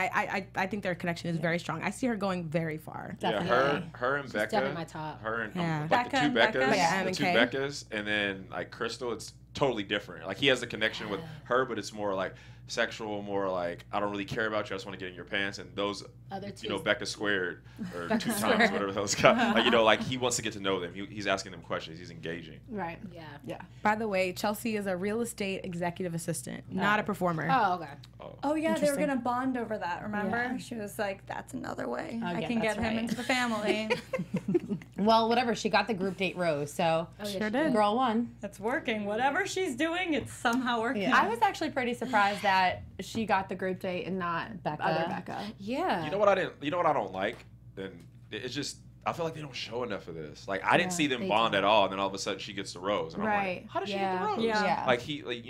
I think their connection is very strong. I see her going very far. Definitely. Yeah, her and Becca. definitely my top. Her and Yeah. like Becca the two and Becca. Beccas, Yeah, M the and two K. Beccas, and then like Krystal. It's totally different. Like he has a connection with her, but it's more like sexual, more like I don't really care about you. I just want to get in your pants. And those, Other two. you know, Becca squared or two times, whatever those guys. Like, you know, like he wants to get to know them. He's asking them questions. He's engaging. Right. Yeah. Yeah. By the way, Chelsea is a real estate executive assistant, not a performer. Oh, okay. Oh yeah, they were gonna bond over that. Remember? She was like, "That's another way I can get him into the family." Well, whatever. She got the group date rose, so Sure did. girl won. It's working. Whatever she's doing, it's somehow working. Yeah. I was actually pretty surprised that she got the group date and not Becca. other Becca. Yeah. You know what I don't like? And it's just I feel like they don't show enough of this. Like I didn't see them bond at all, and then all of a sudden she gets the rose, and I'm like, how did she get the rose? Yeah. Like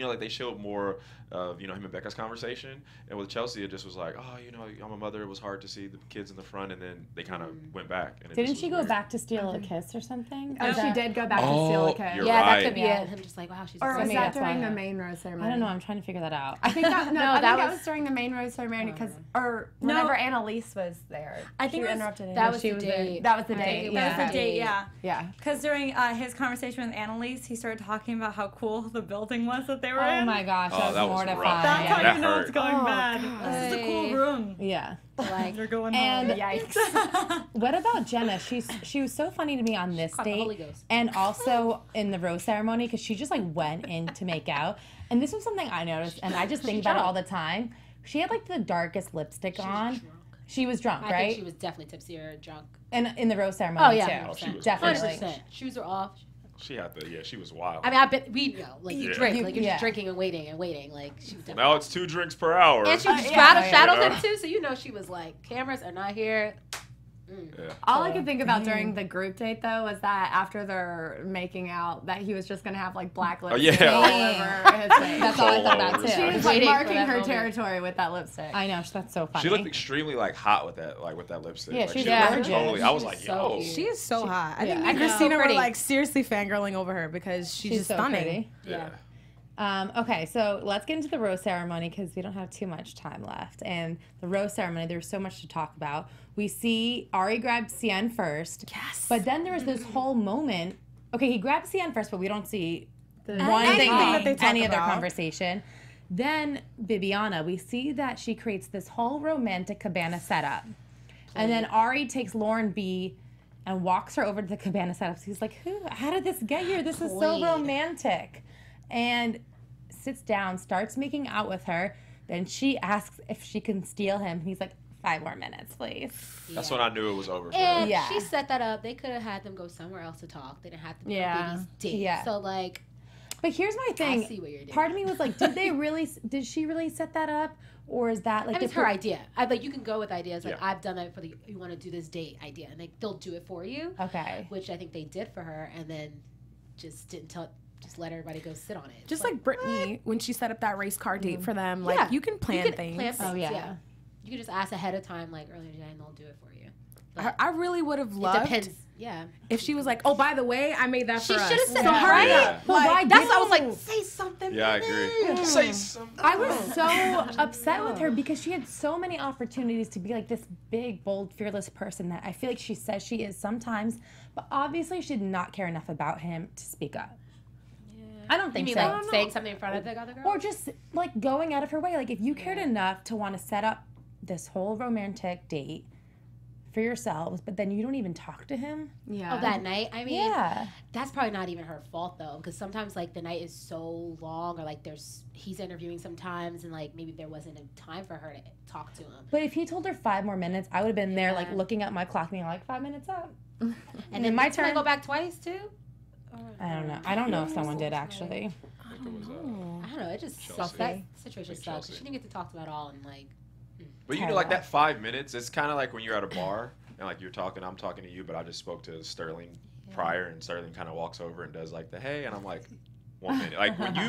like they showed more of him and Becca's conversation, and with Chelsea it just was like, oh, I'm a mother. It was hard to see the kids in the front, and then they kind of went back. And Didn't she go back to steal a kiss or something? Oh, she did go back to steal a kiss. You're Yeah, right. that could be it. Him just like, wow, she's Or was maybe that that's during why. the main rose ceremony? I don't know. I'm trying to figure that out. I think that I think that that was during the main rose ceremony because whenever Annalise was there. I think she it was- interrupted. that was she the was date. That was the date. That was the date, yeah. Yeah. Because during his conversation with Annalise, he started talking about how cool the building was that they were Oh in. my gosh, that was that was rough. mortifying. That's how That you know hurt. it's going bad. This is a cool room. Yeah. like, They're going And home. Yikes. what about Jenna? She was so funny to me on this caught the Holy date, Ghost. and also in the rose ceremony because she just like went in to make out. And this was something I noticed, and I just think about it all the time. She had like the darkest lipstick on. drunk. She was drunk, I right? think she was definitely tipsy or drunk. And in the rose ceremony yeah. too. Oh, she was Definitely. 100%. Shoes are off. She had she was wild. I mean, I bet we know. Like, you Yeah. drink. Like, you're Yeah. just drinking and waiting. Like, she was definitely. Now it's 2 drinks per hour. And she was yeah. shadowed Yeah. him, too, so you know she was like, cameras are not here. Yeah. All I could think about during the group date though was that after they're making out, that he was just gonna have like black lipstick yeah. all over his face. That's all I thought about too. She was like Waiting for marking that her moment. territory with that lipstick. I know, that's so funny. She looked extremely like hot with that lipstick. Yeah, like, she's she looked gorgeous. totally. I was She's like, so yo. cute. She is so hot. I think yeah. me and I know. Kristina were Pretty. like seriously fangirling over her because she's just so stunning. pretty. Yeah. Okay, so let's get into the rose ceremony because we don't have too much time left. And the rose ceremony, there's so much to talk about. We see Arie grab Cian first. Yes. But then there was this whole moment. Okay, he grabs Cian first, but we don't see one anything thing, that they talk any of their about. conversation. Then Bibiana, we see that she creates this whole romantic cabana setup. And then Arie takes Lauren B and walks her over to the cabana setup. So he's like, how did this get here? This is so Queen. romantic. And sits down, starts making out with her. Then she asks if she can steal him. He's like, 5 more minutes, please. That's when I knew it was over for And her. Yeah. she set that up. They could have had them go somewhere else to talk. They didn't have to be Yeah. on Baby's date. Yeah. So, like, But here's my thing. I see what you're doing. Part of me was like, did she really set that up? Or is that like I mean, it's the her idea. Like, you can go with ideas like, Yeah. I've done that for the, you want to do this date idea. And they'll do it for you. Okay. Which I think they did for her. And then just just let everybody go sit on it. Just like Brittany when she set up that race car date for them. Like Yeah. you can plan You can things. plan Oh, yeah. yeah. You can just ask ahead of time, like earlier today, and they'll do it for you. I really would have It loved depends. Yeah. if she was like, oh, by the way, I made that She for should us. have said So it, hurry right? up. But why That's why I was didn't- like, say something. Yeah, I agree. Say something. I was so upset with her because she had so many opportunities to be like this big, bold, fearless person that I feel like she says she is sometimes, but obviously she did not care enough about him to speak up. I don't You think mean so. like saying something in front of the other girl? Or just like going out of her way. Like if you cared enough to want to set up this whole romantic date for yourselves, but then you don't even talk to him. Yeah. Oh, that night? I mean, Yeah. that's probably not even her fault though, because sometimes like the night is so long, or like he's interviewing sometimes, and like maybe there wasn't a time for her to talk to him. But if he told her 5 more minutes, I would have been there like looking at my clock being like 5 minutes up. And then my my turn. turn. Go back twice too. I don't know. I don't know if someone did actually. I think it was, I don't know. It just Chelsea. that situation sucks. Chelsea. She didn't get to talk about it all, and like But you know, like that 5 minutes, it's kind of like when you're at a bar and like you're talking, I'm talking to you, but I just spoke to Sterling prior, and Sterling kind of walks over and does like the hey, and I'm like, 1 minute. Like when you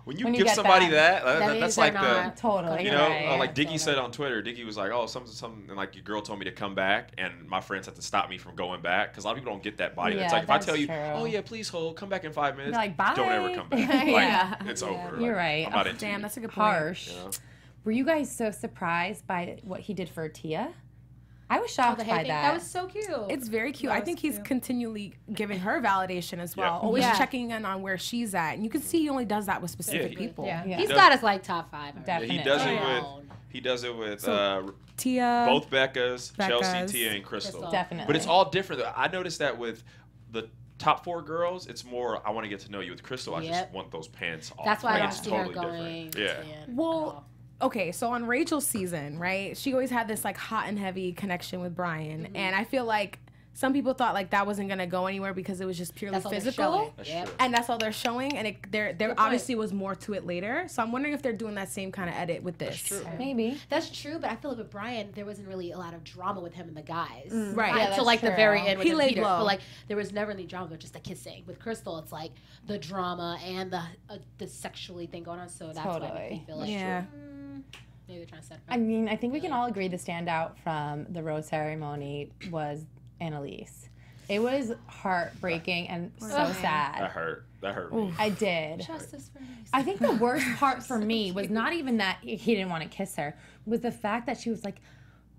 when you When you give get somebody that, that's means like they're the not Totally. you know, right. like Diggy said on Twitter. Diggy was like, "Oh, something," and like your girl told me to come back, and my friends had to stop me from going back because a lot of people don't get that body. Yeah, It's like if I that's tell you, true. "Oh yeah, please hold, come back in 5 minutes," Like, bye. don't ever come back. Like, Yeah. it's over. You're Like, right. I'm not into Damn, it, that's a good point. Harsh. you know? Were you guys so surprised by what he did for Tia? I was shocked by that. That was so cute. It's very cute. I think he's continually giving her validation as well. Yeah. Always checking in on where she's at. And you can see he only does that with specific people. Yeah. He's got us like top 5. Definitely. He does it with Tia, both Becca's, Chelsea, Tia, and Krystal. Definitely. But it's all different. I noticed that with the top 4 girls, it's more I want to get to know you. With Krystal, I just want those pants off. That's why I don't it's see totally her going. different. Well, okay, so on Rachel's season, right, she always had this like hot and heavy connection with Brian. And I feel like some people thought like that wasn't gonna go anywhere because it was just purely physical. That's true. And that's all they're showing. And there obviously was more to it later. So I'm wondering if they're doing that same kind of edit with this. That's true. Maybe. That's true, but I feel like with Brian, there wasn't really a lot of drama with him and the guys. Right. Yeah, Until that's like the true. very end with He laid Peter. low. But like there was never any drama, but just the kissing. With Krystal, it's like the drama and the sexually thing going on. So that's why I feel like maybe they're trying to set it up. I mean, I think we can all agree the standout from the rose ceremony was Annalise. It was heartbreaking and so sad. That hurt me. I did. Justice for Annalise. I think the worst part for me was not even that he didn't want to kiss her, was the fact that she was like,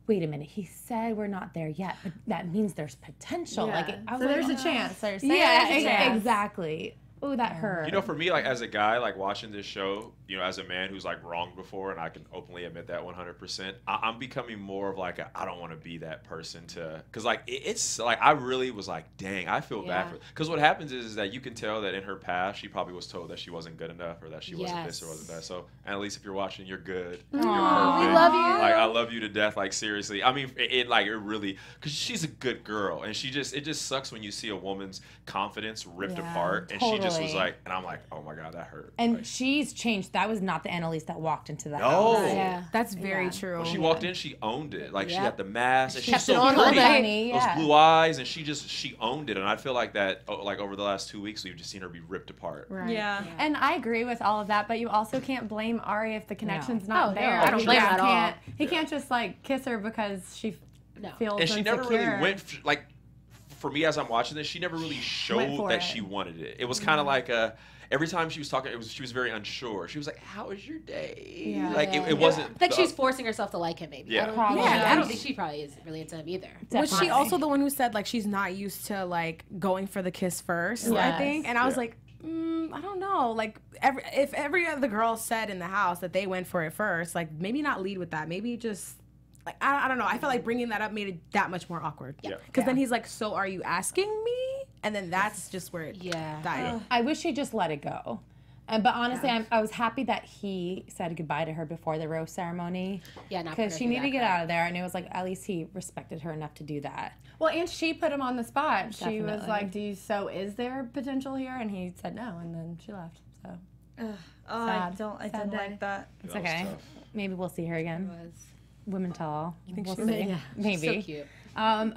wait a minute, he said we're not there yet, but that means there's potential. Yeah. Like, I was So like, there's a chance. There's a chance. Exactly. Oh, that hurt. You know, for me, like as a guy, like watching this show, you know, as a man who's like wronged before, and I can openly admit that 100%, I'm becoming more of like I don't want to be that person to, because like it's like I really was like, dang, I feel bad for, because what happens is that you can tell that in her past she probably was told that she wasn't good enough or that she wasn't this or wasn't that. So Annalise, if you're watching, you're good. You're perfect. We love you. Like I love you to death. Like seriously, I mean, it really, because she's a good girl, and it just sucks when you see a woman's confidence ripped apart, and she just was like, and I'm like, oh my god, that hurt. And like, she's changed. That was not the Annalise that walked into the no. house. Yeah. That's very true. When she walked in, she owned it. Like she had the mask, and she's kept it so on all pretty. day. Those blue eyes, and she owned it. And I feel like that, like over the last 2 weeks, we've just seen her be ripped apart. Right. Yeah, and I agree with all of that, but you also can't blame Arie if the connection's not there. I don't blame her at all. He can't just like kiss her because she feels And she never really insecure. went like. For me, as I'm watching this, she never really showed that she wanted it. It was kind of like every time she was talking, she was very unsure. She was like, "How was your day?" Yeah. Like it wasn't Like she's forcing herself to like him, maybe. Yeah. I don't think she probably is really into him either. Was she also the one who said like she's not used to like going for the kiss first? I think, and I was like, I don't know. Like if every other girl said in the house that they went for it first, like maybe not lead with that. Maybe just. Like, I don't know. I felt like bringing that up made it that much more awkward. Yeah. Because then he's like, so are you asking me? And then that's just where it died. I wish he just let it go. But honestly, I was happy that he said goodbye to her before the rose ceremony. Yeah, not because she needed to get out of there, and it was like at least he respected her enough to do that. Well, and she put him on the spot. She was Definitely. like, is there potential here? And he said no, and then she left. So I didn't day. like that. It's okay. Maybe we'll see her again. Women tell all. We'll she's see. Maybe. So cute.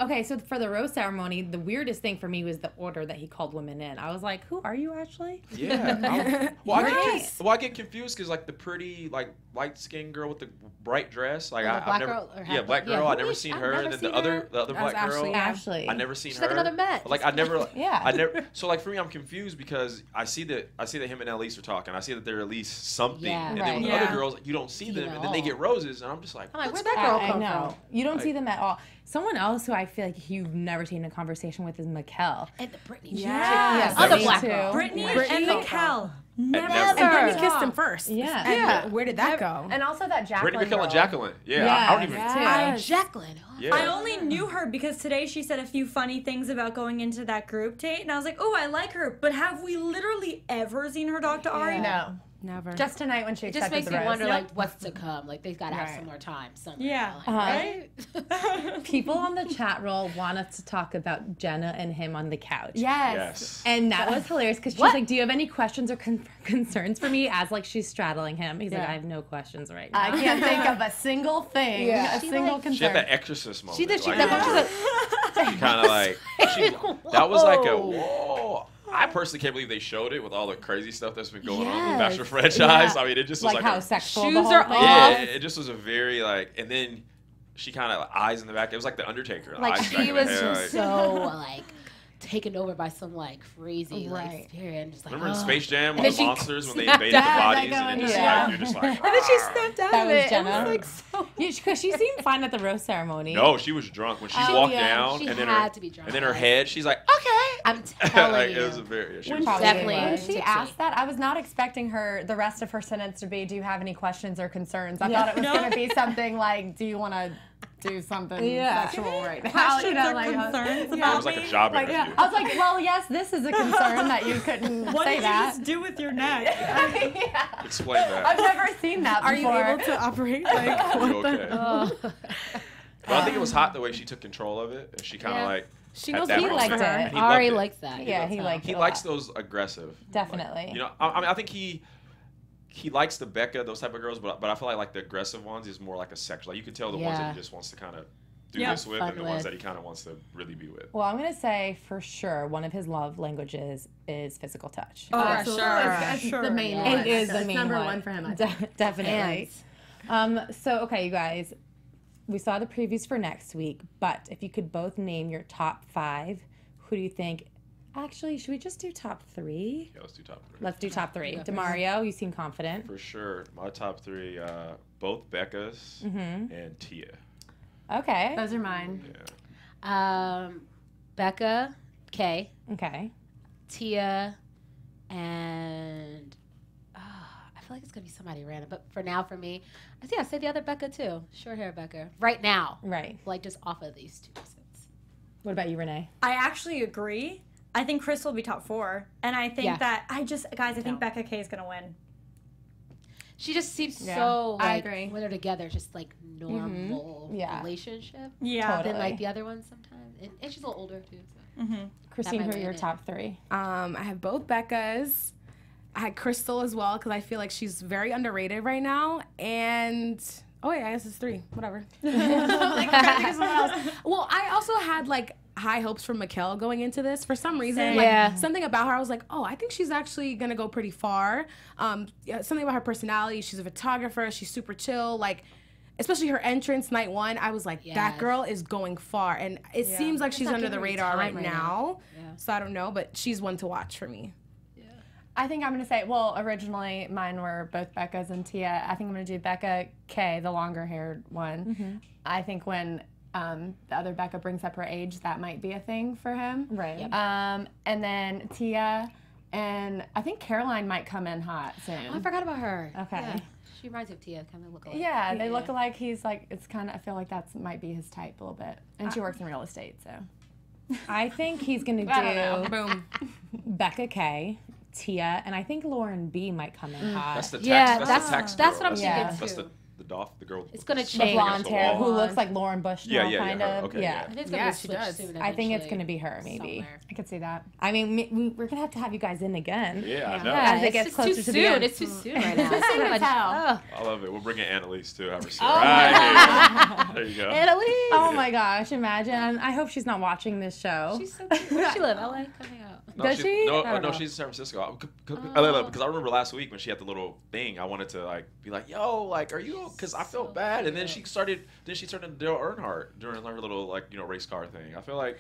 Okay, so for the rose ceremony, the weirdest thing for me was the order that he called women in. I was like, who are you actually? Yeah. I get confused because like the pretty like light skinned girl with the bright dress, like I've never, black girl. I never seen her, and then the other black girl, Ashley. I never seen She's her. like another Met. Like I never, Yeah. I never. So like for me, I'm confused because I see that him and Annalise are talking. I see that they're at least something, Yeah. and then with the Right. other girls, you don't see them, and then they get roses, and I'm just like, I'm like, what's where'd that girl I come know. from? You don't see them at all. Someone else who I feel like you've never seen a conversation with is Mikkel. And the Brittany. Yes, Other me black too. girl. Brittany Brittany and and Mikkel. never. And Brittany kissed him first. Yeah. And where did that go? And also that Jacqueline Brittany, McKell, and girl. Jacqueline. Yeah, I don't even. Jacqueline. Yeah. I only knew her because today she said a few funny things about going into that group date, and I was like, oh, I like her. But have we literally ever seen her talk to Arie? No. Never. Just tonight when she It just accepted makes the me rose. wonder, like, what's to come. Like, they've got to have Right. some more time somewhere. Yeah. Like, right? People on the chat roll want us to talk about Jenna and him on the couch. Yes. And that was hilarious because she was like, do you have any questions or concerns for me? As like she's straddling him. He's like, I have no questions right now. I can't think of a single thing, a single concern. She had that exorcist moment. She did. She like, that one. She's like, kind of like that was like a whoa. I personally can't believe they showed it with all the crazy stuff that's been going on in the Bachelor franchise. I mean, it just was like like how a, sexual shoes the whole are thing. off. yeah, it just was a very like, and then she kind of eyes in the back. It was like the Undertaker. like eyes she back in was the hair, just so like taken over by some like crazy like spirit. And just like, remember in Space Jam with the monsters when they invaded the bodies and then just like you're just like. And then she snapped out That of was it. Jenna. It was like so. Because she seemed fine at the rose ceremony. No, she was drunk when she walked down, she and then had to be drunk. and then her head. She's like, okay. I'm telling like, you. it was a very. She When was Probably definitely was. When she tipsy. asked that, I was not expecting the rest of her sentence to be, do you have any questions or concerns? I thought it was going to be something like, do you want to do something sexual right now? Questions or like, concerns it about was like me? a job like, interview. I was like, well, yes, this is a concern that you couldn't What say did that. you just do with your neck? Explain that. I've never seen that Are before. you able to operate? Like, You what the? okay? But I think it was hot the way she took control of it, and she kind of like. She had knows that he moment. liked it. And he Arie loved it. likes that. Yeah, he liked He it a likes lot. those aggressive. Definitely. You know, I mean, I think he likes the Becca, those type of girls, but I feel like the aggressive ones is more like a sexual. Like you can tell the ones that he just wants to kind of do this with, and the ones that he kind of wants to really be with. Well, I'm going to say for sure one of his love languages is physical touch. Oh, sure. It's the main Yeah. one. It is the It's main number one. one for him. Definitely. So, okay, you guys, we saw the previews for next week, but if you could both name your top 5, who do you think? Actually, should we just do top 3? Yeah, let's do top 3. Let's do top 3. DeMario, you seem confident. For sure, my top 3, both Becca's and Tia. Okay. Those are mine. Yeah. Becca, Kay, Okay. Tia, and I feel like it's gonna be somebody random. But for now, for me, I say the other Becca too. Short hair Becca. Right now, Right. like just off of these 2 episodes. What about you, Renee? I actually agree. I think Krystal will be top 4. And I think that, I think Becca K is going to win. She just seems Yeah, so I like agree. when they're together, just like normal relationship. Yeah. Totally. Than like the other ones sometimes. And she's a little older too. So. Christine, That who might are your win it. top 3? I have both Beccas. I had Krystal as well because I feel like she's very underrated right now. And I guess it's 3. Whatever. Like, I'm trying to think of someone else. Well, I also had like high hopes for Mikkel going into this for some reason. Like, something about her, I was like, oh, I think she's actually gonna go pretty far. Something about her personality. She's a photographer. She's super chill. Like, especially her entrance night 1, I was like, that girl is going far. And it seems like she's under the radar right now. So I don't know, but she's one to watch for me. I think I'm going to say, well, originally mine were both Becca's and Tia. I think I'm going to do Becca K, the longer haired one. I think when the other Becca brings up her age, that might be a thing for him. Right. And then Tia, and I think Caroline might come in hot soon. Oh, I forgot about her. Okay. Yeah. She reminds me of Tia, kind of look alike. Yeah, they look alike. He's like, it's kind of, I feel like that might be his type a little bit. And she works in real estate, so. I think he's going to do Boom. Becca K, Tia, and I think Lauren B might come in hot. That's the tax. Yeah, that's the tax that's girl. what I'm Yeah. thinking That's too. the girl. It's gonna The change. blonde hair, who Blonde. looks like Lauren Bushnell, kind of. Okay, yeah. I think it's gonna Yeah, be she switched does. soon. I think it's eventually, going to be her, maybe. somewhere. I could see that. I mean, we're going to have you guys in again. Yeah, I know. Yeah, As it it's gets just closer too to the soon. end. It's too soon right now. Too soon to tell. I love it. We'll bring in Annalise too. Have her sit right here. There you go. Annalise. Oh my gosh, imagine. I hope she's not watching this show. She's so cute. Where does she live? LA? Coming out. No, Does she? No, I don't know. she's in San Francisco. Because I remember last week when she had the little thing, I wanted to like be like, "Yo, like, are you?" Because I felt bad, and then she turned into Dale Earnhardt during her little like race car thing. I feel like,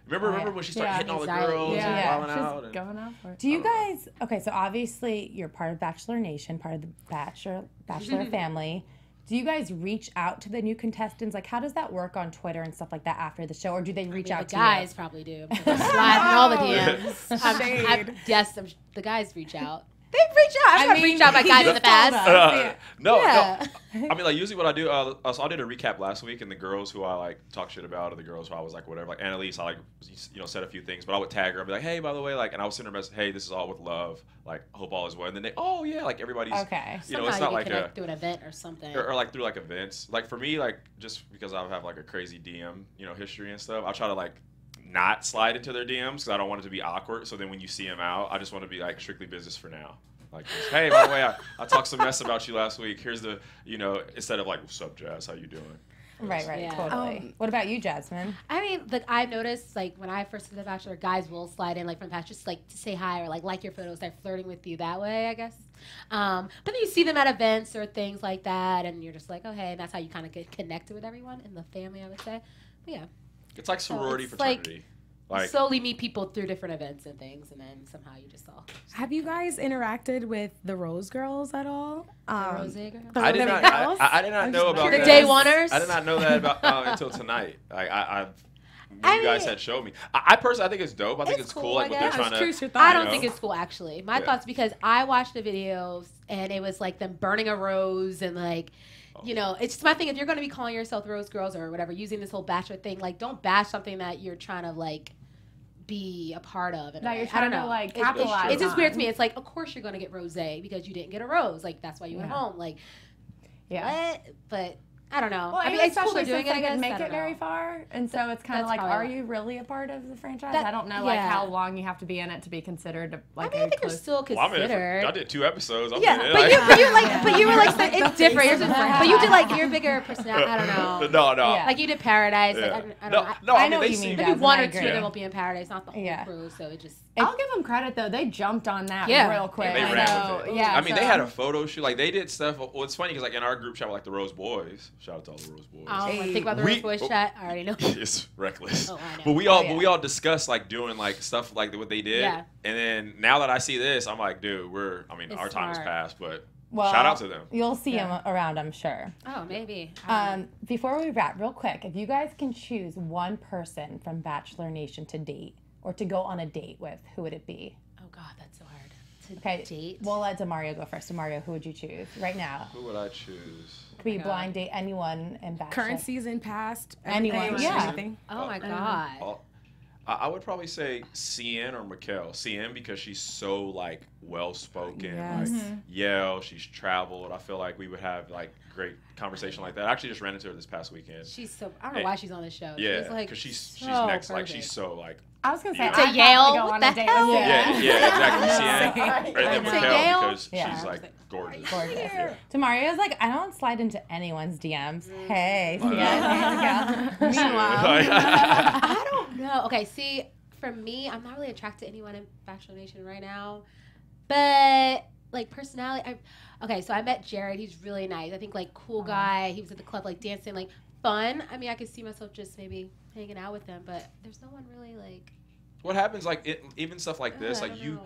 remember when she started hitting all the anxiety. girls Yeah. and wilding She's out? And, going out for it. Do you guys, okay, so obviously you're part of Bachelor Nation, part of the Bachelor family. Do you guys reach out to the new contestants? Like, how does that work on Twitter and stuff like that after the show? Or do they reach out The to guys probably do. They're sliding all the DMs. Shade. Yes, the guys reach out. They reach out. I've reached out by guys in the past. no, Yeah. no. I mean, like usually what I do, so I did a recap last week, and the girls who I like talk shit about, or the girls who I was like whatever, like Annalise, I like said a few things, but I would tag her, I'd be like, hey, by the way, like, and I would send her a message, hey, this is all with love, like, hope all is well, and then they, oh yeah, like everybody's, Okay. you know, Somehow it's not you like connect through an event or something. or like through like events, like for me, like just because I have like a crazy DM, history and stuff, I try to like not slide into their DMs because I don't want it to be awkward. So then when you see them out, I just want to be like strictly business for now. Like, just, hey, by the way, I talked some mess about you last week. Here's the, instead of like, what's up, Jazz? How you doing? Right, Yeah. totally. What about you, Jasmine? I mean, like I noticed, like when I first did The Bachelor, guys will slide in like from the past, just like to say hi or like your photos, start flirting with you that way, I guess. But then you see them at events or things like that, and you're just like, oh hey, and that's how you kind of get connected with everyone in the family, I would say. But yeah, It's like sorority it's like- fraternity. Like slowly meet people through different events and things, and then somehow you just saw. Have you guys interacted with the Rose Girls at all? Rose girl? I did not. I did not know about the that. day oneers. I did not know that about until tonight. Like you guys had showed me. I personally, I think it's dope. I think it's cool. Like what they're trying to. I don't think it's cool actually. My thoughts, because I watched the videos and it was like them burning a rose and like. You know, it's just my thing. If you're going to be calling yourself Rose Girls or whatever, using this whole Bachelor thing, like, don't bash something that you're trying to, like, be a part of. No, you're trying to, like, capitalize. It's just weird to me. It's like, of course you're going to get rosé because you didn't get a rose. Like, that's why you went home. Like, what? But I don't know. Well, I mean, it's cool they're doing it, I guess. Make it very far, and so it's kind of like, are you really a part of the franchise? I don't know, like how long you have to be in it to be considered. Like, I mean, I think you're still considered. I did 2 episodes. Yeah, but you were like, it's different. But you did like your bigger personality. I don't know. No. Like you did Paradise. Yeah. Like, I know mean, what you mean. maybe 1 or 2 of them will be in Paradise, not the whole crew. So it just. I'll give them credit though; they jumped on that real quick. They ran with it. Yeah, I mean, they had a photo shoot. Like they did stuff. Well, it's funny because like in our group chat, with, like the Rose Boys. Shout out to all the Rose Boys. Think about the Rose Boys chat. I already know. It's reckless. Oh, I know. But we all discussed like doing like stuff like what they did. Yeah. And then now that I see this, I'm like, dude, our time has passed, but shout out to them. You'll see them around, I'm sure. Oh, maybe. Before we wrap, real quick, if you guys can choose one person from Bachelor Nation to date or to go on a date with, who would it be? Oh God, that's so hard. Okay, date. We'll let DeMario go first. DeMario, who would you choose right now? Who would I choose? Could be blind date anyone in Bachelor. Current season, past, anyone. Yeah. Anything. Oh my God. I would probably say CN or Mikkel. CN because she's so like well spoken, like she's traveled. I feel like we would have like great conversation like that. I actually just ran into her this past weekend. She's so I don't know why she's on this show. Yeah, because like, she's next. Perfect. Like she's so like. I was gonna say to Yale. Go on a date with exactly. CN. And then Mikkel because she's like gorgeous. DeMario's like, I don't slide into anyone's DMs. Hey, CN. Meanwhile, I don't know. Okay, see, for me, I'm not really attracted to anyone in Bachelor Nation right now, but like personality, so I met Jared. He's really nice. I think like cool guy. He was at the club like dancing, like fun. I mean, I could see myself just maybe hanging out with him, but there's no one really like. What happens like even stuff like this, like you. Know.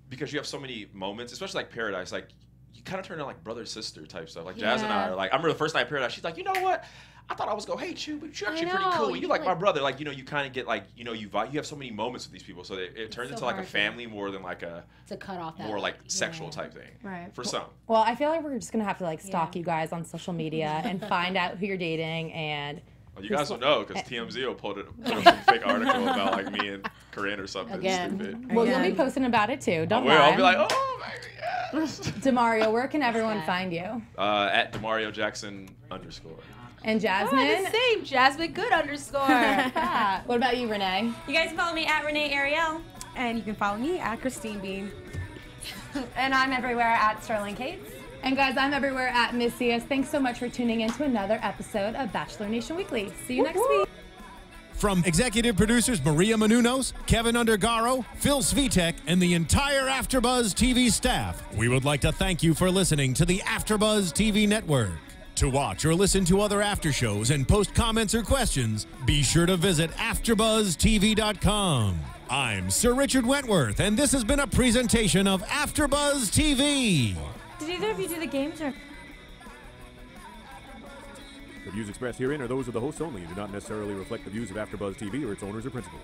Because you have so many moments, especially like Paradise, like you kind of turn into like brother sister type stuff. Like Jazz and I are like, I remember the first night Paradise, she's like, you know what? I thought I was gonna hate you, but you're actually pretty cool. You like my brother. Like you kind of get like you have so many moments with these people, so that it turns into like a family more than like a to cut off that more like sexual type thing. Right. For some. Well, I feel like we're just gonna have to like stalk you guys on social media and find out who you're dating and. Well, you guys will know because TMZ will put up some fake article about like me and Corinne or something stupid. Well, you'll be posting about it too. Don't lie. I'll be like, oh my yes. DeMario, where can everyone find you? At DeMario Jackson _. And Jasmine? Oh, the same. Jasmine Goode _. What about you, Renee? You guys can follow me at Renee Ariel. And you can follow me at Christine Bean. And I'm everywhere at Sterling Cates. And guys, I'm everywhere at Miss Zias. Thanks so much for tuning in to another episode of Bachelor Nation Weekly. See you next week. From executive producers Maria Menounos, Kevin Undergaro, Phil Svitek, and the entire AfterBuzz TV staff, we would like to thank you for listening to the AfterBuzz TV network. To watch or listen to other after shows and post comments or questions, be sure to visit AfterBuzzTV.com. I'm Sir Richard Wentworth, and this has been a presentation of AfterBuzz TV. Did either of you do the games or? The views expressed herein are those of the hosts only and do not necessarily reflect the views of AfterBuzz TV or its owners or principals.